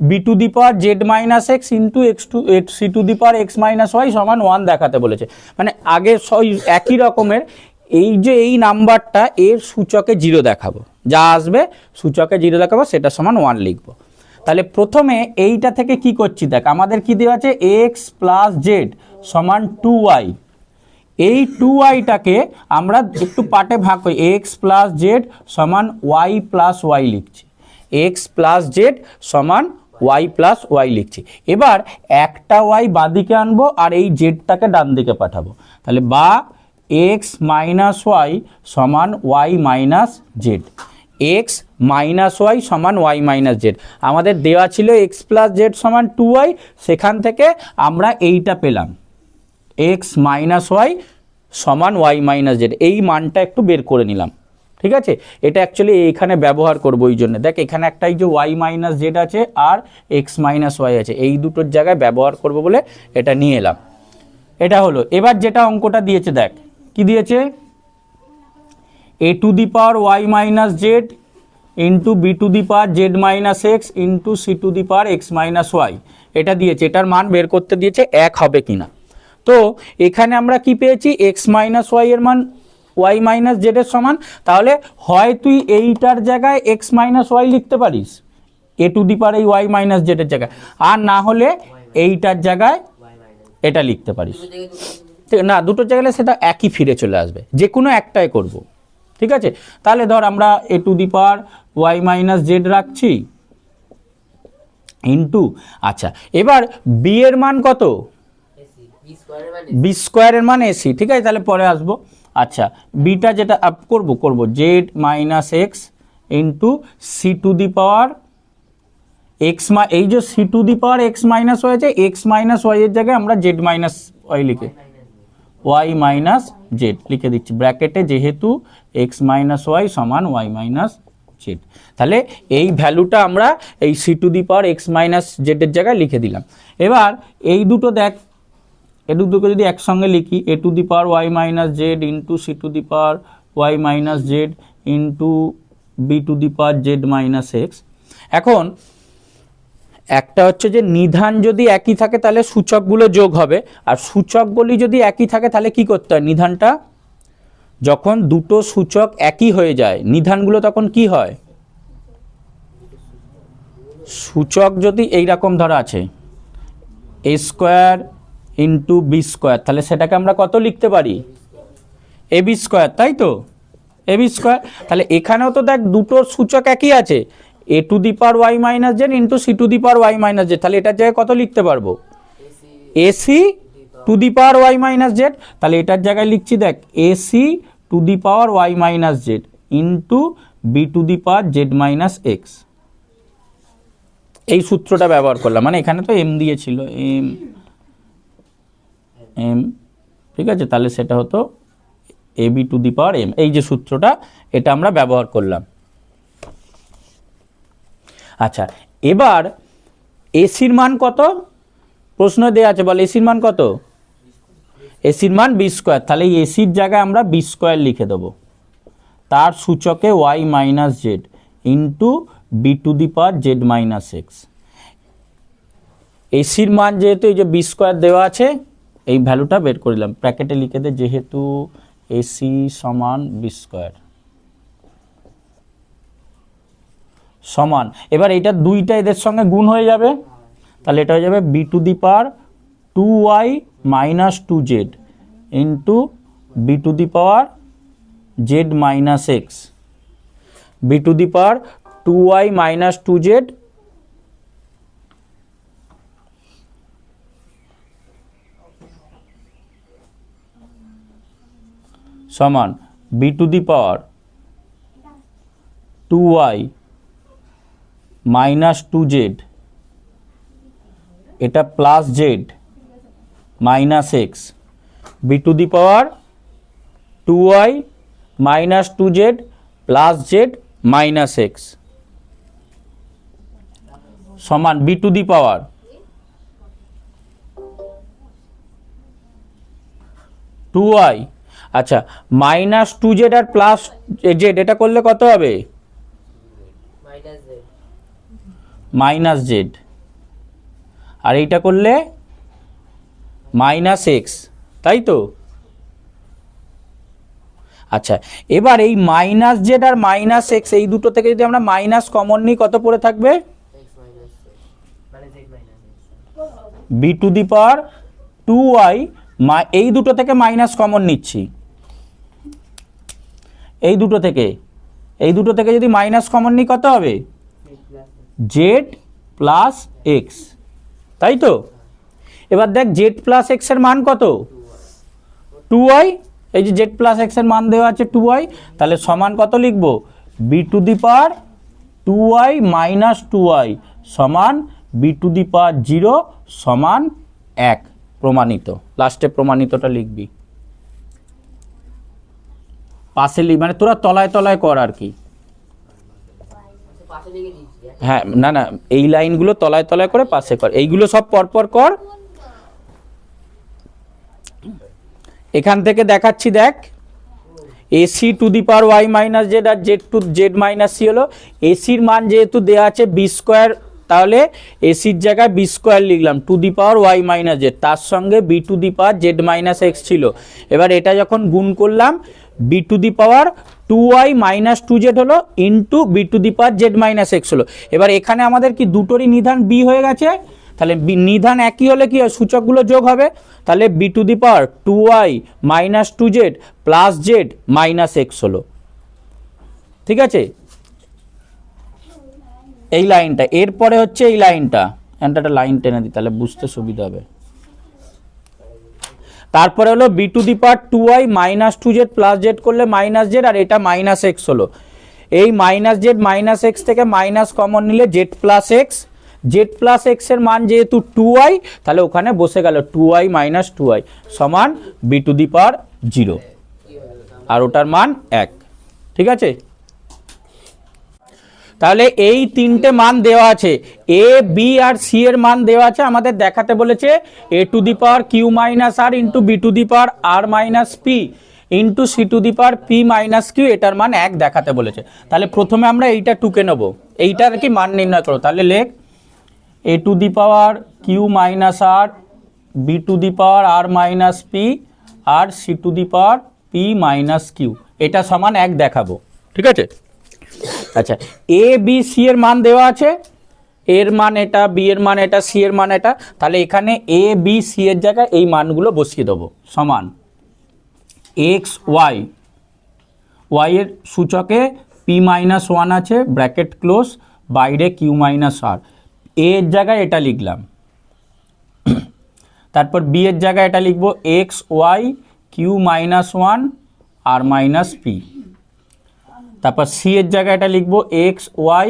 b to the power z minus x into c to the power x minus y সমান 1 দেখাতে বলেছে। মানে আগে একই রকমের, এই যে এই নাম্বারটা এর সূচকে 0 দেখাবো, যা আসবে সূচকে 0 দেখাবো, সেটা সমান 1 লিখবো। তাহলে প্রথমে এইটা থেকে কি করছি দেখ, আমাদের কি দেওয়া আছে এক্স প্লাস জেড সমান 2y, এই 2yটাকে আমরা একটু পার্টে ভাগ করি, এক্স প্লাস জেড সমান ওয়াই প্লাস ওয়াই লিখছি, এক্স প্লাস জেড সমান ওয়াই প্লাস ওয়াই লিখছি। এবার একটা ওয়াই বাঁদিকে আনবো আর এই জেডটাকে ডান দিকে পাঠাবো, তাহলে বা এক্স মাইনাস ওয়াই সমান y minus z, x minus y সমান ওয়াই মাইনাস জেড। আমাদের দেওয়া ছিল এক্স প্লাস জেড সমান 2y, সেখান থেকে আমরা এইটা পেলাম এক্স মাইনাস ওয়াই সমান ওয়াই মাইনাস জেড, এই মানটা একটু বের করে নিলাম। ঠিক আছে, এটা অ্যাকচুয়ালি এখানে ব্যবহার করবো ওই জন্য। দেখ এখানে একটা এই যে ওয়াই মাইনাস জেড আছে আর এক্স মাইনাস ওয়াই আছে, এই দুটোর জায়গায় ব্যবহার করব বলে এটা নিয়ে এলাম। এটা হলো। এবার যেটা অঙ্কটা দিয়েছে দেখ কি দিয়েছে, a to the power y minus z into b to the power z minus x into c to the power x minus y, এটা দিয়েছে। এটার মান বের করতে দিয়েছে এক হবে কিনা। তো এখানে আমরা কি পেয়েছি, এক্স মাইনাস ওয়াই এর মান ওয়াই মাইনাস জেড এর সমান, তাহলে হয় তুই এইটার জায়গায় এক্স মাইনাস ওয়াই লিখতে পারিস এ টু দি পাওয়ার এই ওয়াই মাইনাস জেড এর জায়গায়, আর না হলে এইটার জায়গায় এটা লিখতে পারিস। না, দুটোর জায়গায় সেটা একই ফিরে চলে আসবে, যে কোনো একটাই করব। ঠিক আছে, তাহলে ধর আমরা a to the power y minus z রাখছি ইন্টু, আচ্ছা এবার বি এর মান কত, বি স্কোয়ারের মান এসি। ঠিক আছে, তাহলে পরে আসবো। আচ্ছা বিটা যেটা করব z minus x into c to the power x, এই যে c to the power x minus y আছে, এক্স মাইনাস ওয়াই এর জায়গায় আমরা জেড মাইনাস ওয়াই লিখে ওয়াই মাইনাস জেড লিখে দিচ্ছি ব্র্যাকেটে, যেহেতু এক্স মাইনাস ওয়াই সমান ওয়াই মাইনাস জেড। তাহলে এই ভ্যালুটা আমরা এই c to the power x minus জেডের জায়গায় লিখে দিলাম। এবার এই দুটো দেখ, এ দুটোকে যদি একসঙ্গে লিখি, a to the power y minus z into c to the power y minus z into b to the power z minus x. এখন একটা হচ্ছে যে নিধান যদি একই থাকে তাহলে সূচকগুলো যোগ হবে, আর সূচকগুলি যদি একই থাকে তাহলে কি করতে হয়, নিধানটা যখন দুটো সূচক একই হয়ে যায় নিধানগুলো তখন কি হয়, সূচক যদি এইরকম ধরা আছে এ স্কোয়ার ইন্টু বি স্কোয়ার, তাহলে সেটাকে আমরা কত লিখতে পারি, এ বি স্কোয়ার, তাই তো, এ বি স্কোয়ার। তাহলে এখানেও তো দেখ দুটো সূচক একই আছে, a to the power y minus z into c to the power y minus z, তাহলে এটার জায়গায় কত লিখতে পারবো, a c to the power y minus z. তাহলে এটার জায়গায় লিখছি দেখ a c to the power y minus z into b to the power z minus x. এই সূত্রটা ব্যবহার করলাম, মানে এখানে তো এম দিয়েছিল, এম এম, ঠিক আছে, তাহলে সেটা হতো a b to the power m. এই যে সূত্রটা, এটা আমরা ব্যবহার করলাম। আচ্ছা এবার এসির মান কত, প্রশ্ন দেওয়া আছে, বল এসির মান কত, এসির মান বি স্কোয়ার। তাহলে এই এসির জায়গায় আমরা বি স্কোয়ার লিখে দেবো, তার সূচকে y minus z into b to the power z minus x. এসির মান যেহেতু এই যে বি স্কোয়ার দেওয়া আছে, এই ভ্যালুটা বের করলাম, ব্র্যাকেটে লিখে দে যেহেতু এসি সমান বি স্কোয়ার সমান, এবার এইটা দুইটা এদের সঙ্গে গুণ হয়ে যাবে, তাহলে এটা হয়ে যাবে b to the power two y minus two z into b to the power z minus x, b to the power two y minus two z সমান b to the power two y minus two z, এটা plus z minus x, b to the power two y minus two z plus z minus x সমান b to the power two y, আচ্ছা মাইনাস টু জেড আর প্লাস জেড, এটা করলে কত হবে, মাইনাস জেড, আর এইটা করলে মাইনাস এক্স, তাই তো। আচ্ছা এবার এই মাইনাস জেড আর মাইনাস এক্স এই দুটো থেকে যদি আমরা মাইনাস কমন নিই, কত পড়ে থাকবে, b to the power two y, এই দুটো থেকে মাইনাস কমন নিচ্ছি, এই দুটো থেকে যদি মাইনাস কমন নিই কত হবে, জেড প্লাস এক্স, তাই তো। এবার দেখ জেড প্লাস এক্স এর মান কত, টু ওয়াই, এই যে জেড প্লাস এক্স এর মান দেওয়া আছে টু ওয়াই, তাহলে সমান কত লিখবো, b to the power two y minus two y সমান b to the power zero সমান এক, প্রমাণিত। লাস্টে প্রমাণিতটা লিখবি। পাশে মানে তোরা তলায় তলায় কর আর কি। হ্যাঁ না না, এই লাইনগুলো তলায় তলায় করে পাশে কর, এইগুলো সব পরপর কর। এখান থেকে দেখাচ্ছি, দেখ a c to the power y minus z আর z to z minus c হলো। এসির মান যেহেতু দেওয়া আছে বি স্কোয়ার, তাহলে এসির জায়গায় বি স্কোয়ার লিখলাম to the power y minus z, তার সঙ্গে b to the power z minus x ছিল। এবার এটা যখন গুণ করলাম b to the power two y minus two z হলো into b to the power z minus x হলো। এবার এখানে আমাদের কি দুটোরই নিধান বি হয়ে গেছে, তাহলে নিধান একই হলে কি হয়, সূচকগুলো যোগ হবে। তাহলে b to the power two y minus two z plus z minus x হলো। ঠিক আছে, এই লাইনটা। এরপরে হচ্ছে এই লাইনটা, একটা লাইন টেনে দিই তাহলে বুঝতে সুবিধা হবে। তারপরে হলো b to the power two y minus two z plus z করলে মাইনাস জেড, আর এটা মাইনাস এক্স হলো। এই মাইনাস জেড মাইনাস এক্স থেকে মাইনাস কমন নিলে z plus x, z plus x এর মান যেহেতু টু ওয়াই, তাহলে ওখানে বসে গেল two y minus two y সমান b to the power zero, আর ওটার মান 1। ঠিক আছে, তাহলে এই তিনটে মান দেওয়া আছে, এ বি আর সি এর মান দেওয়া আছে। আমাদের দেখাতে বলেছে a to the power q minus r into b to the power r minus p into c to the power p minus q, এটার মান 1 দেখাতে বলেছে। তাহলে প্রথমে আমরা এইটা টুকে নেব, এইটার কি মান নির্ণয় করো। তাহলে লেখ a to the power q minus r, b to the power r minus p আর c to the power p minus q, এটা সমান 1 দেখাবো। ঠিক আছে, আচ্ছা এ বি সি এর মান দেওয়া আছে, এর মান এটা, বি এর মান এটা, সি এর মান এটা। তাহলে এখানে এ বি সি এর জায়গায় এই মানগুলো বসিয়ে দেবো। সমান এক্স ওয়াই, ওয়াই এর সূচকে পি মাইনাস ওয়ান আছে ব্র্যাকেট ক্লোজ, বাইরে কিউ মাইনাস আর, এ এর জায়গায় এটা লিখলাম। তারপর বি এর জায়গায় এটা লিখবো x y q minus one r minus p. তারপর সি এর জায়গায় এটা লিখবো x y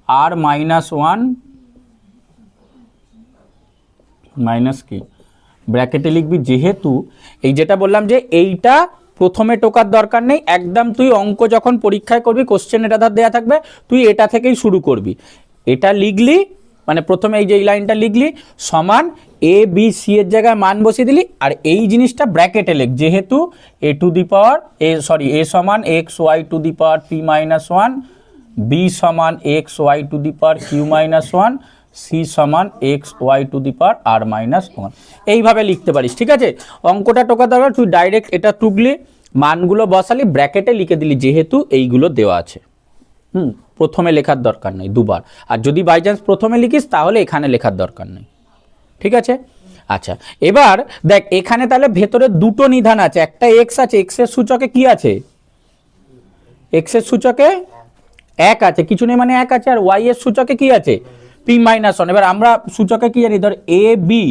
r minus one minus কি, ব্র্যাকেটে লিখবি। যেহেতু এই যেটা বললাম যে এইটা প্রথমে টোকার দরকার নেই, একদম তুই অঙ্ক যখন পরীক্ষায় করবি কোশ্চেন এটা ধর দেওয়া থাকবে, তুই এটা থেকেই শুরু করবি। এটা লিখলি মানে প্রথমে এই যে এই লাইনটা লিখলি সমান এ বি সি এর জায়গায় মান বসিয়ে দিলি, আর এই জিনিসটা ব্র্যাকেটে লেখ। যেহেতু এ টু দি পাওয়ার এ সমান x y to the power p minus one, b সমান x y to the power q minus one, c সমান x y to the power r minus one, এইভাবে লিখতে পারিস। ঠিক আছে, অঙ্কটা টোকা দরকার, তুই ডাইরেক্ট এটা টুকলি, মানগুলো বসালি, ব্র্যাকেটে লিখে দিলি যেহেতু এইগুলো দেওয়া আছে। প্রথমে লেখার দরকার নেই দুবার, আর যদি বাই চান্স প্রথমে লিখিস তাহলে এখানে লেখার দরকার নেই। ঠিক আছে, আচ্ছা এবার দেখ এখানে তাহলে ভেতরে দুটো নিধান আছে, একটা এক্স আছে, এক্স এর সূচকে কি আছে, এক্স এর সূচকে 1 আছে, কিছু নেই মানে 1 আছে, আর ওয়াই এর সূচকে কি আছে পি মাইনাস ওয়ান। এবার আমরা সূচকে কি জানি, ধর এ বি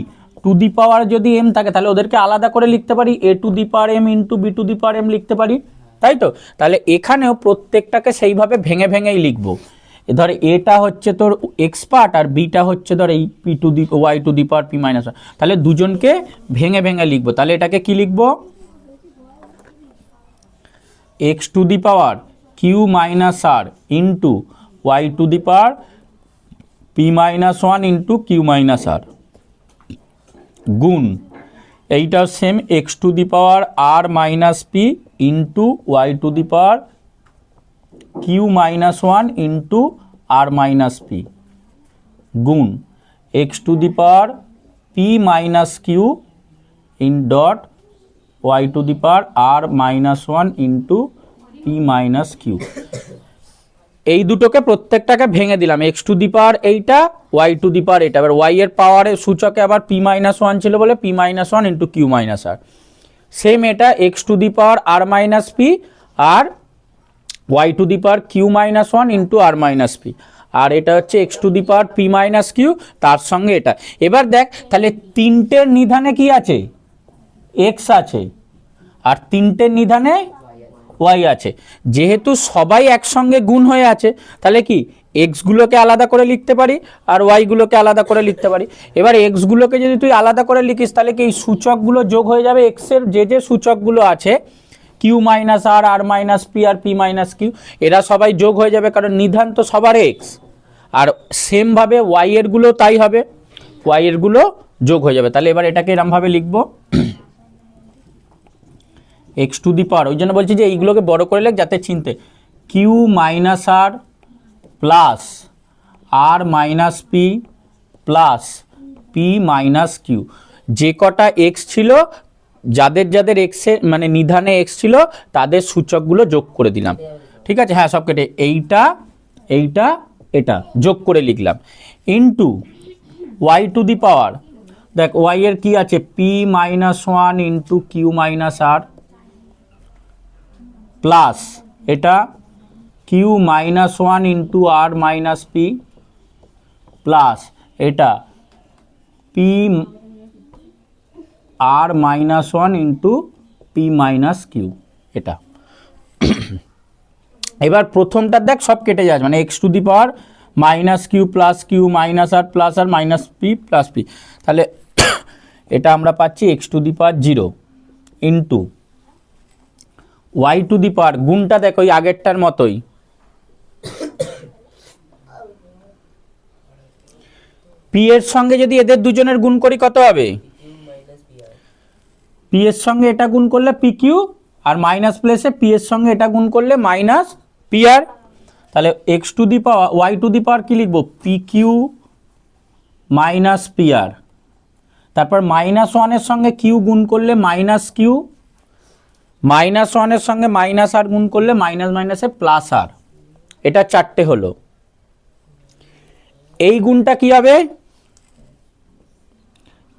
টু দি পাওয়ার যদি এম থাকে তাহলে ওদেরকে আলাদা করে লিখতে পারি, a to the power m into b to the power m লিখতে পারি, তাই তো। তাহলে এখানেও প্রত্যেকটাকে সেইভাবে ভেঙে ভেঙেই লিখবো। ধর এটা হচ্ছে তোর এক্স পার্ট আর বিটা হচ্ছে ধর এই p to the y to the power p minus one, তাহলে দুজনকে ভেঙে ভেঙে লিখবো। তাহলে এটাকে কি লিখবো, x to the power q minus r into y to the power p minus one into q minus r, গুণ এইটাও same x to the power r minus p into y to the power q minus one into r minus p, গুণ x to the power p minus q in dot y to the power r minus one into p minus q. এই দুটোকে প্রত্যেকটাকে ভেঙে দিলাম, এক্স টু দি পাওয়ার এইটা, ওয়াই টু দি পাওয়ার এটা। এবার ওয়াই এর পাওয়ারের সূচকে আবার পি মাইনাস ওয়ান ছিল বলে p minus one into q minus r, same এটা x to the power r minus p আর y to the power q minus one into r minus p, আর এটা হচ্ছে x to the power p minus q, তার সঙ্গে এটা। এবার দেখ তাহলে তিনটের নিধানে কি আছে, এক্স আছে, আর তিনটের নিধানে ওয়াই আছে। যেহেতু সবাই একসঙ্গে গুণ হয়ে আছে তাহলে কি এক্সগুলোকে আলাদা করে লিখতে পারি আর ওয়াইগুলোকে আলাদা করে লিখতে পারি। এবার এক্সগুলোকে যদি তুই আলাদা করে লিখিস তাহলে কি এই সূচকগুলো যোগ হয়ে যাবে, এক্সের যে যে সূচকগুলো আছে কিউ মাইনাস আর, আর মাইনাস পি আর পি মাইনাস কিউ, এরা সবাই যোগ হয়ে যাবে কারণ নিধান তো সবার এক্স। আর সেমভাবে ওয়াই এর গুলো তাই হবে, ওয়াই এর গুলো যোগ হয়ে যাবে। তাহলে এবার এটাকে এরমভাবে লিখবো এক্স টু দি পাওয়ার, ওই জন্য বলছি যে এইগুলোকে বড় করে লেখ যাতে চিনতে, q minus r plus r minus p plus p minus q. যে কটা এক্স ছিল, যাদের যাদের এক্সে মানে নিধানে এক্স ছিল তাদের সূচকগুলো যোগ করে দিলাম, ঠিক আছে? হ্যাঁ, সব কেটে এইটা এইটা এটা যোগ করে লিখলাম, into y to the power, দেখ ওয়াই এর কি আছে, p minus one into q minus r plus এটা q minus one into r minus p plus এটা p r minus one into p minus q, এটা। এবার প্রথমটা দেখ সব কেটে যাচ্ছে, মানে x to the power minus q minus r minus p plus p, তাহলে এটা আমরা পাচ্ছি x to the power 0 into y to the পাওয়ার, গুণটা দেখো ওই আগেরটার মতোই, পি এর সঙ্গে যদি এদের দুজনের গুণ করি কত হবে, পি এর সঙ্গে এটা গুণ করলে পি কিউ, আর মাইনাস প্লেসে পি এর সঙ্গে এটা গুণ করলে মাইনাস পি আর, তাহলে x to the power y to the power কি লিখবো, p q minus p r, তারপর মাইনাস ওয়ানের সঙ্গে কিউ গুণ করলে মাইনাস কিউ, মাইনাস ওয়ানের সঙ্গে মাইনাস আর গুণ করলে মাইনাস মাইনাসে প্লাস আর, এটা চারটে হলো। এই গুণটা কি হবে,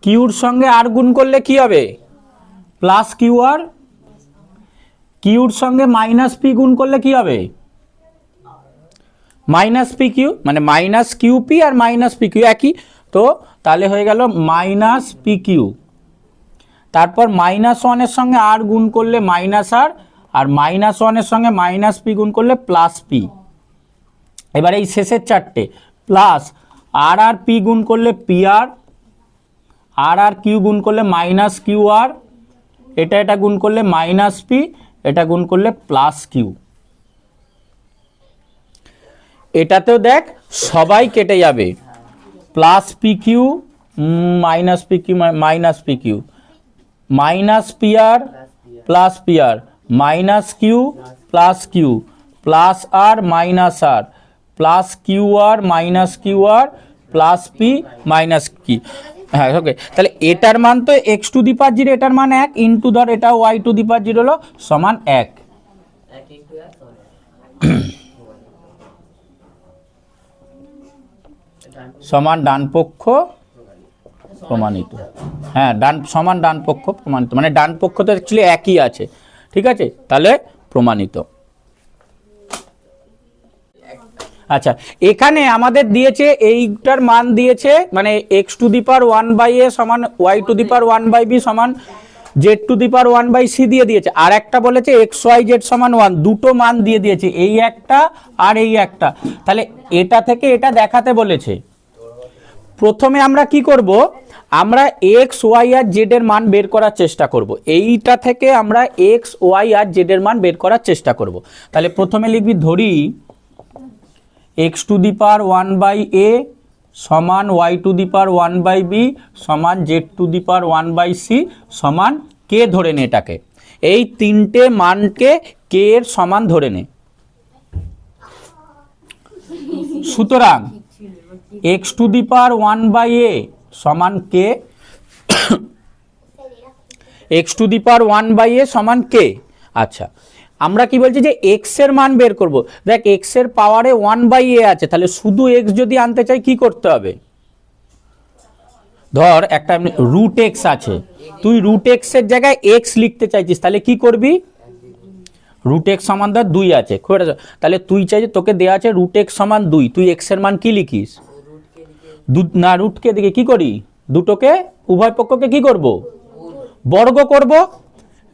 কিউর সঙ্গে আর গুণ করলে কি হবে, প্লাস কিউ আর, কিউর সঙ্গে মাইনাস পি গুণ করলে কি হবে, মাইনাস পি কিউ, মানে minus Q P r minus p Q একই তো, তাহলে হয়ে গেল মাইনাস পি কিউ, তারপর মাইনাস ওয়ানের সঙ্গে আর গুণ করলে মাইনাস আর মাইনাস ওয়ানের সঙ্গে মাইনাস পি গুণ করলে প্লাস পি। এবার এই শেষের চারটে প্লাস আর পি গুণ করলে পি আর কিউ গুণ করলে মাইনাস কিউ আর, এটা গুণ করলে মাইনাস পি, এটা গুণ করলে প্লাস কিউ। এটাতেও দেখ সবাই কেটে যাবে, plus p q minus p q minus p q, minus p r plus p r, minus q plus r minus r plus q আর minus q r plus p minus কি। হ্যাঁ ওকে, তাহলে এটার মান তো এক্স টু দি পাওয়ার 0, এটার মান 1 ইন্টু ধর এটা ওয়াই টু দি পাওয়ার 0 হলো সমান 1, সমান ডান পক্ষ প্রমাণিত। হ্যাঁ সমান ডান পক্ষ প্রমাণিত, মানে ডান পক্ষ তো অ্যাকচুয়ালি একই আছে, ঠিক আছে? তাহলে প্রমাণিত। আচ্ছা, এখানে আমাদের দিয়েছে এইটার মান দিয়েছে, মানে x to the power 1/a সমান Y to the power 1/b সমান Z to the power 1/c দিয়ে দিয়েছে, আর একটা বলেছে এক্স ওয়াই জেড সমান 1, দুটো মান দিয়ে দিয়েছে, এই একটা আর এই একটা। তাহলে এটা থেকে এটা দেখাতে বলেছে। প্রথমে আমরা কি করব, আমরা এক্স ওয়াই আর জেড এর মান বের করার চেষ্টা করব, এইটা থেকে আমরা এক্স ওয়াই আর জেড এর মান বের করার চেষ্টা করব। তাহলে প্রথমে লিখবি, ধরি x to the power 1/a সমান Y to the power 1/b সমান Z to the power 1/c সমান কে ধরে নে, এটাকে এই তিনটে মানকে কে এর সমান ধরে নে। সুতরাং x to the power 1/a সমান কে, x to the power 1/a সমান কে। আচ্ছা, আমরা কি বলছি যে এক্স এর মান বের করব। দেখ এক্স এর পাওয়ারে 1/a আছে, তাহলে শুধু এক্স যদি আনতে চাই কি করতে হবে, ধর একটা রুট এক্স আছে, তুই রুট এক্স এর জায়গায় এক্স লিখতে চাইছিস, তাহলে কি করবি, রুট এক্স সমান ধর 2 আছে, তাহলে তুই চাই যে তোকে দেওয়া আছে রুট এক্স সমান 2, তুই এক্স এর মান কি লিখিস, না রুটকে দিকে কি করি, দুটোকে উভয় পক্ষকে কি করব, বর্গ করব।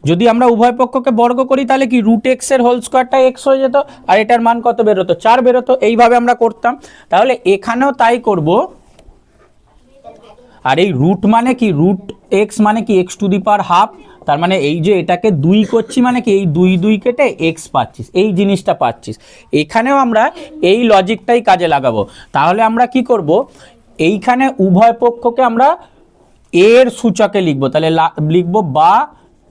যদি আমরা উভয় পক্ষকে বর্গ করি তাহলে কি রুট এক্স এর হোল স্কোয়ারটা এক্স হয়ে যেত, আর এটার মান কত বেরোতো, 4 বেরোতো। এইভাবে আমরা করতাম, তাহলে এখানেও তাই করব। আর এই রুট মানে কি, রুট এক্স মানে কি x to the power half, তার মানে এই যে এটাকে 2 করছি মানে কি এই 2 2 কেটে এক্স পাচ্ছিস, এই জিনিসটা পাচ্ছিস। এখানেও আমরা এই লজিকটাই কাজে লাগাবো। তাহলে আমরা কি করব, এইখানে উভয় পক্ষকে আমরা এর সূচকে লিখবো। তাহলে লিখবো বা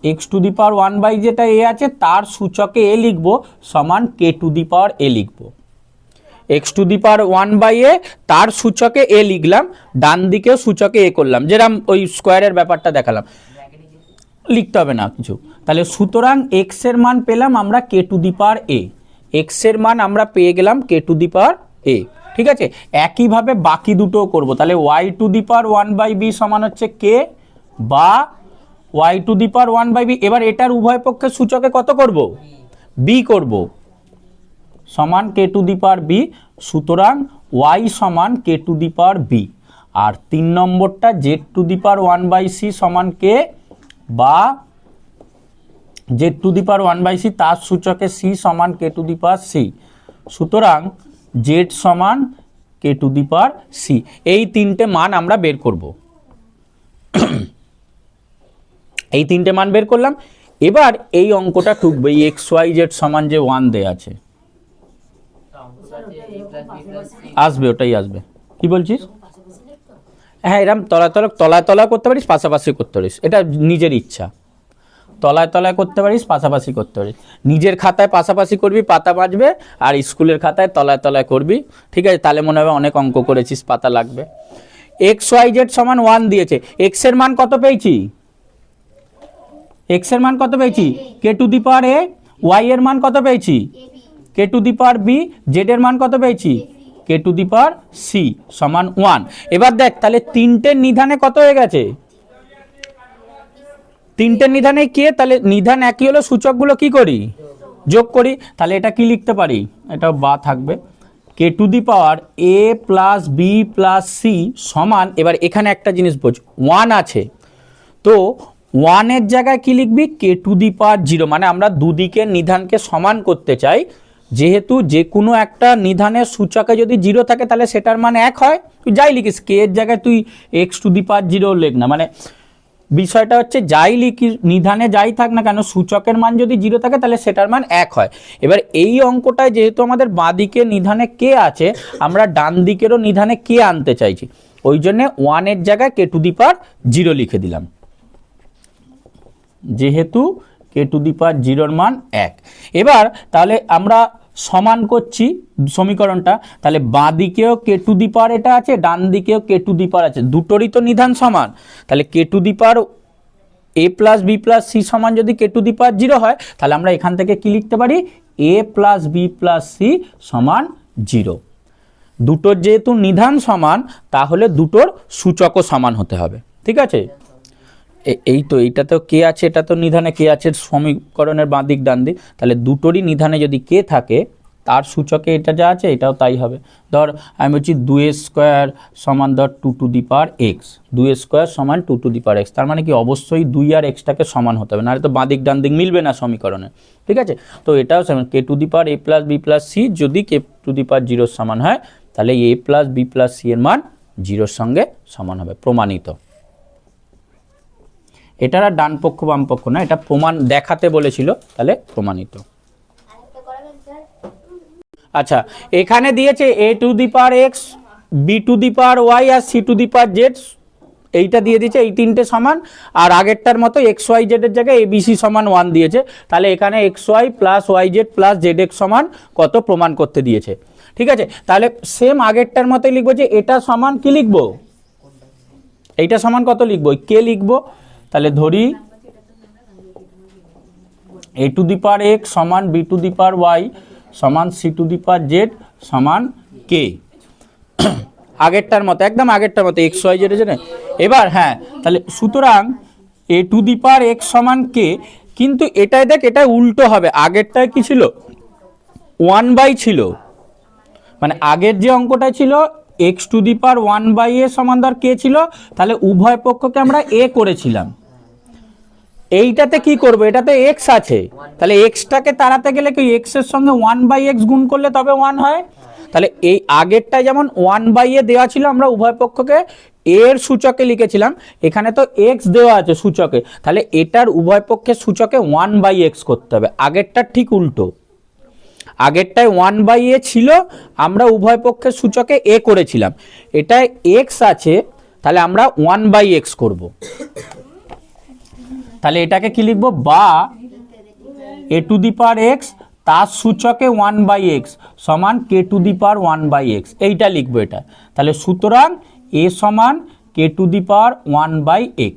x to the power 1 by যেটা এ আছে তার সূচকে এ লিখবো সমান k to the power a লিখবো। X to the power 1 by a তার সূচকে এ লিখলাম, ডান দিকেও সূচকে এ করলাম, যেরকম ওই স্কোয়ারের ব্যাপারটা দেখালাম, লিখতে হবে না কিছু। তাহলে সুতরাং এক্স এর মান পেলাম আমরা কে to the power A, x এর মান আমরা পেয়ে গেলাম কে টু দি পাওয়ার এ। ঠিক আছে, একইভাবে বাকি দুটোও করব। তাহলে y to the power 1 by b সমান হচ্ছে কে বা y to the power 1 by b. এবার এটার উভয় পক্ষের সূচকে কত করব, বি করব, সমান k to the power b. সুতরাং ওয়াই সমান k to the power b. আর 3 নম্বরটা z to the power 1 by c সমান কে বা z to the power 1 by c তার সূচকে সি সমান k to the power c. সুতরাং জেড সমান k to the power C. এই 3টে মান আমরা বের করব। এই 3টে মান বের করলাম। এবার এই অঙ্কটা ঠুকবে, এই এক্স ওয়াই জেড সমান যে 1 দেয়া আছে আসবে, ওটাই আসবে। কি বলছিস? হ্যাঁ, এরকম তলায় তলায় করতে পারিস, পাশাপাশি করতে পারিস, এটা নিজের ইচ্ছা। তলায় তলায় করতে পারিস, পাশাপাশি করতে পারিস। নিজের খাতায় পাশাপাশি করবি, পাতা বাঁচবে, আর স্কুলের খাতায় তলায় তলায় করবি। ঠিক আছে, তাহলে মনে হবে অনেক অঙ্ক করেছিস, পাতা লাগবে। এক্স ওয়াই জেড সমান 1 দিয়েছে, এক্স এর মান কত পেয়েছি, এক্স এর মান কত পেয়েছি k to the power A, Y এর মান কত পেয়েছি k to the power b, z এর মান কত পেয়েছি k to the power C সমান 1। এবার দেখ তাহলে 3টের নিধানে কত হয়ে গেছে, 3টের নিধানে কে, তাহলে নিধান একই হলো, সূচকগুলো কি করি, যোগ করি। তাহলে এটা কি লিখতে পারি, এটা বা থাকবে k to the power a plus b plus c সমান, এবার এখানে একটা জিনিস বোঝ, 1 আছে তো 1 এর জায়গায় কি লিখবি কে টু দি পাওয়ার 0, মানে আমরা দুদিকের নিধানকে সমান করতে চাই। যেহেতু যে কোনো একটা নিধানের সূচকে যদি 0 থাকে তাহলে সেটার মান 1 হয়। তুই যাই লিখিস, কে এর জায়গায় তুই এক্স টু দি পাওয়ার 0 লেখ না, মানে বিষয়টা হচ্ছে যাই লিখি নিধানে যাই থাক না কেন, সূচকের মান যদি 0 থাকে তাহলে সেটার মান 1 হয়। এবার এই অঙ্কটায় যেহেতু আমাদের বাঁ দিকে নিধানে কে আছে, আমরা ডান দিকেরও নিধানে কে আনতে চাইছি, ওই জন্য 1 এর জায়গায় কে টু দি পাওয়ার 0 লিখে দিলাম। যেহেতু কে টু দি পাওয়ার 0 মান 1। এবার তাহলে আমরা সমান করছি সমীকরণটা, তাহলে বাঁ দিকেও কে টু দি পাওয়ার এটা আছে, ডান দিকেও কে টু দি পাওয়ার আছে, দুটোরই তো নিধান সমান। তাহলে k to the power a plus b plus c সমান যদি কে টু দি পাওয়ার 0 হয়, তাহলে আমরা এখান থেকে কি লিখতে পারি, এ প্লাস বি প্লাস সি সমান 0। দুটোর যেহেতু নিধান সমান, তাহলে দুটোর সূচকও সমান হতে হবে। ঠিক আছে, এই তো এইটা তো কে আছে, এটা তো নিধানে কে আছে, সমীকরণের বাঁ দিক ডান দিক, তাহলে দুটোরই নিধানে যদি কে থাকে তার সূচকে এটা যা আছে এটাও তাই হবে। ধর আমি বলছি 2 স্কোয়ার সমান ধর 2 two the power x, 2 square সমান 2 টু দি পাওয়ার এক্স, তার মানে কি অবশ্যই 2 আর এক্সটাকে সমান হতে হবে, নাহলে তো বাঁ দিক ডান দিক মিলবে না সমীকরণে। ঠিক আছে, তো এটাও সমান k to the power a plus b plus c, যদি কে টু দি পাওয়ার 0 সমান হয় তাহলে a plus b plus c এর মান 0 সঙ্গে সমান হবে, প্রমাণিত। এটার আর ডান পক্ষ বাম পক্ষ না, এটা প্রমাণ দেখাতে বলেছিল, তাহলে প্রমাণিত। আচ্ছা, এখানে দিয়েছে a to the power x, b to the power y আর c to the power z, এইটা দিয়ে দিয়েছে, এই 3টে সমান। আর আগেরটার মতো এক্স ওয়াই জেডের জায়গায় এবিসি সমান 1 দিয়েছে, তাহলে এখানে x y plus y z plus z x সমান কত প্রমাণ করতে দিয়েছে। ঠিক আছে, তাহলে সেম আগেরটার মতোই লিখবো, যে এটা সমান কি লিখবো, এইটা সমান কত লিখবো, কে লিখবো। তাহলে ধরি a to the power x সমান b to the power y সমান c to the power z সমান কে, আগেরটার মতো, একদম আগেরটার মতো এক্স ওয়াই জেড জেড। এবার হ্যাঁ, তাহলে সুতরাং এ টু দি পাওয়ার এক্স সমান কে, কিন্তু এটাই দেখ, এটা উল্টো হবে, আগেরটায় কি ছিল 1 বাই ছিল, মানে আগের যে অঙ্কটা ছিল x to the power 1 by a সমান ধর কে ছিল, তাহলে উভয় পক্ষকে আমরা এ করেছিলাম। এইটাতে কি করব, এটাতে এক্স আছে, তাহলে এক্সটাকে তাড়াতে গেলে কি এক্স এর সঙ্গে 1 বাই এক্স গুণ করলে তবে 1 হয়। তাহলে এই আগেরটা যেমন 1/a দেওয়া ছিল, আমরা উভয় পক্ষকে এর সূচকে লিখেছিলাম, এখানে তো x দেওয়া আছে সূচকে, তাহলে এটার উভয় পক্ষের সূচকে 1/x করতে হবে। আগেরটা ঠিক উল্টো, আগেরটায় 1/a ছিল, আমরা উভয় পক্ষের সূচকে a করেছিলাম, এটায় x আছে, তাহলে আমরা 1/x করব। তাহলে এটাকে কি লিখবো, বা a to the power x তার সূচকে 1/x সমান k to the power 1/x, এইটা লিখবো এটা। তাহলে সুতরাং a সমান k to the power 1/x।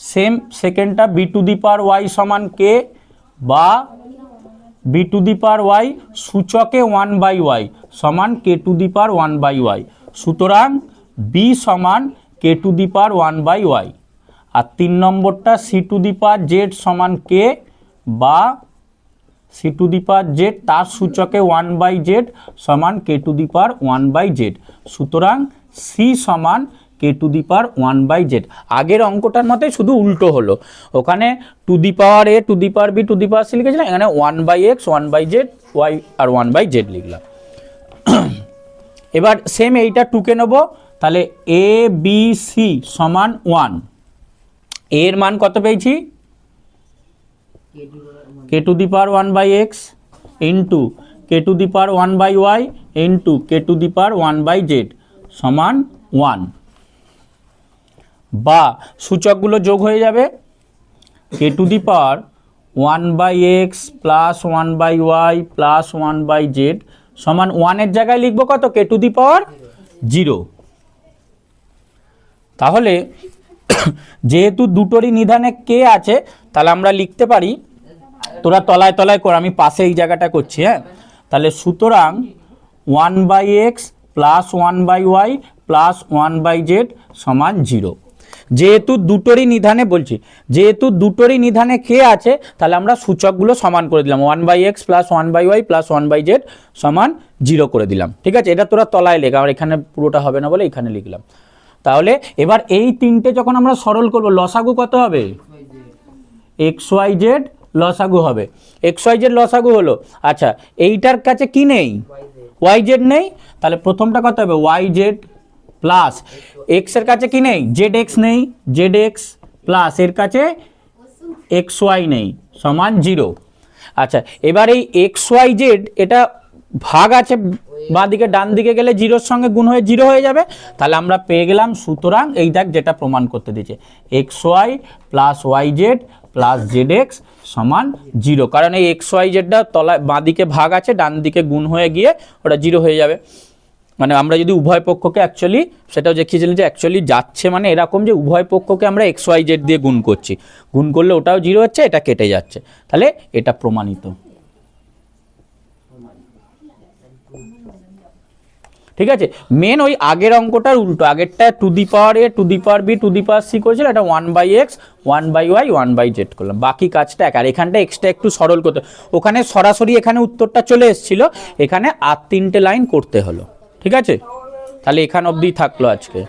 Same সেকেন্ডটা b to the power y সমান k, বা b to the power y সূচকে 1/y সমান k to the power 1/y। সুতরাং b সমান k to the power 1/y। আর 3 নম্বরটা c two the power z সমান k, বা c two the power z তার সূচকে 1/z সমান k to the power 1/z। সুতরাং c সমান k to the power 1/z। আগের অঙ্কটার মতোই শুধু উল্টো হলো, ওখানে two the power a to the power b to the power c লিখেছিলাম, এখানে 1/x 1/z y আর 1/z লিখলাম। এবার সেম এইটা 2কে নেব, তাহলে a b c সমান 1, এর মান কত পেয়েছি, k to the power 1/x into k to the power 1/y into k to the power 1/z সমান 1। বা সূচকগুলো যোগ হয়ে যাবে, k to the power 1/x plus 1/y plus 1/z সমান 1 এর জায়গায় লিখবো কত, k টু দি পাওয়ার 0। তাহলে যেহেতু দুটোরই নিধানে k আছে, তাহলে আমরা লিখতে পারি, তোরা তলায় তলায় কর, আমি পাশে এই জায়গাটা করছি, হ্যাঁ। তাহলে সুতরাং 1/x plus 1/y plus 1/z সমান 0। যেহেতু দুটোরই নিধানে বলছি, যেহেতু দুটোরই নিধানে k আছে, তাহলে আমরা সূচকগুলো সমান করে দিলাম, 1/x plus 1/y plus 1/z সমান 0 করে দিলাম। ঠিক আছে, এটা তোরা তলায় লেখ, আর এখানে পুরোটা হবে না বলে এখানে লিখলাম। তাহলে এবার এই তিনটে যখন আমরা সরল করব, লসাগু কত হবে, xyz লসাগু হবে, xyz লসাগু হলো। আচ্ছা, এইটার কাছে কি নেই, yz নেই, তাহলে প্রথমটা কত হবে, yz প্লাস x এর কাছে কি নেই, zx নেই, zx প্লাস এর কাছে xy নেই সমান 0। আচ্ছা, এবার এই xyz এটা ভাগ আছে বাঁ দিকে, ডান দিকে গেলে 0-র সঙ্গে গুণ হয়ে 0 হয়ে যাবে, তাহলে আমরা পেয়ে গেলাম, সুতরাং এই দেখ যেটা প্রমাণ করতে দিয়েছে, xy plus yz plus zx সমান 0, কারণ এই xyzটা তলায় বাঁ দিকে ভাগ আছে, ডান দিকে গুণ হয়ে গিয়ে ওটা 0 হয়ে যাবে। মানে আমরা যদি উভয় পক্ষকে অ্যাকচুয়ালি, সেটাও দেখিয়েছিলাম যে অ্যাকচুয়ালি যাচ্ছে মানে এরকম যে উভয় পক্ষকে আমরা xyz দিয়ে গুণ করছি, গুণ করলে ওটাও 0 হচ্ছে, এটা কেটে যাচ্ছে, তাহলে এটা প্রমাণিত। ঠিক আছে, মেন ওই আগের অঙ্কটার উল্টো, আগেরটা two the power a to the power b to the power c করেছিল, এটা 1/x 1/y 1/z করলাম, বাকি কাজটা এক। আর এখানটা এক্সট্রা একটু সরল করতে, ওখানে সরাসরি এখানে উত্তরটা চলে এসেছিল, এখানে আর 3টে লাইন করতে হলো। ঠিক আছে, তাহলে এখান অবধি থাকলো আজকে।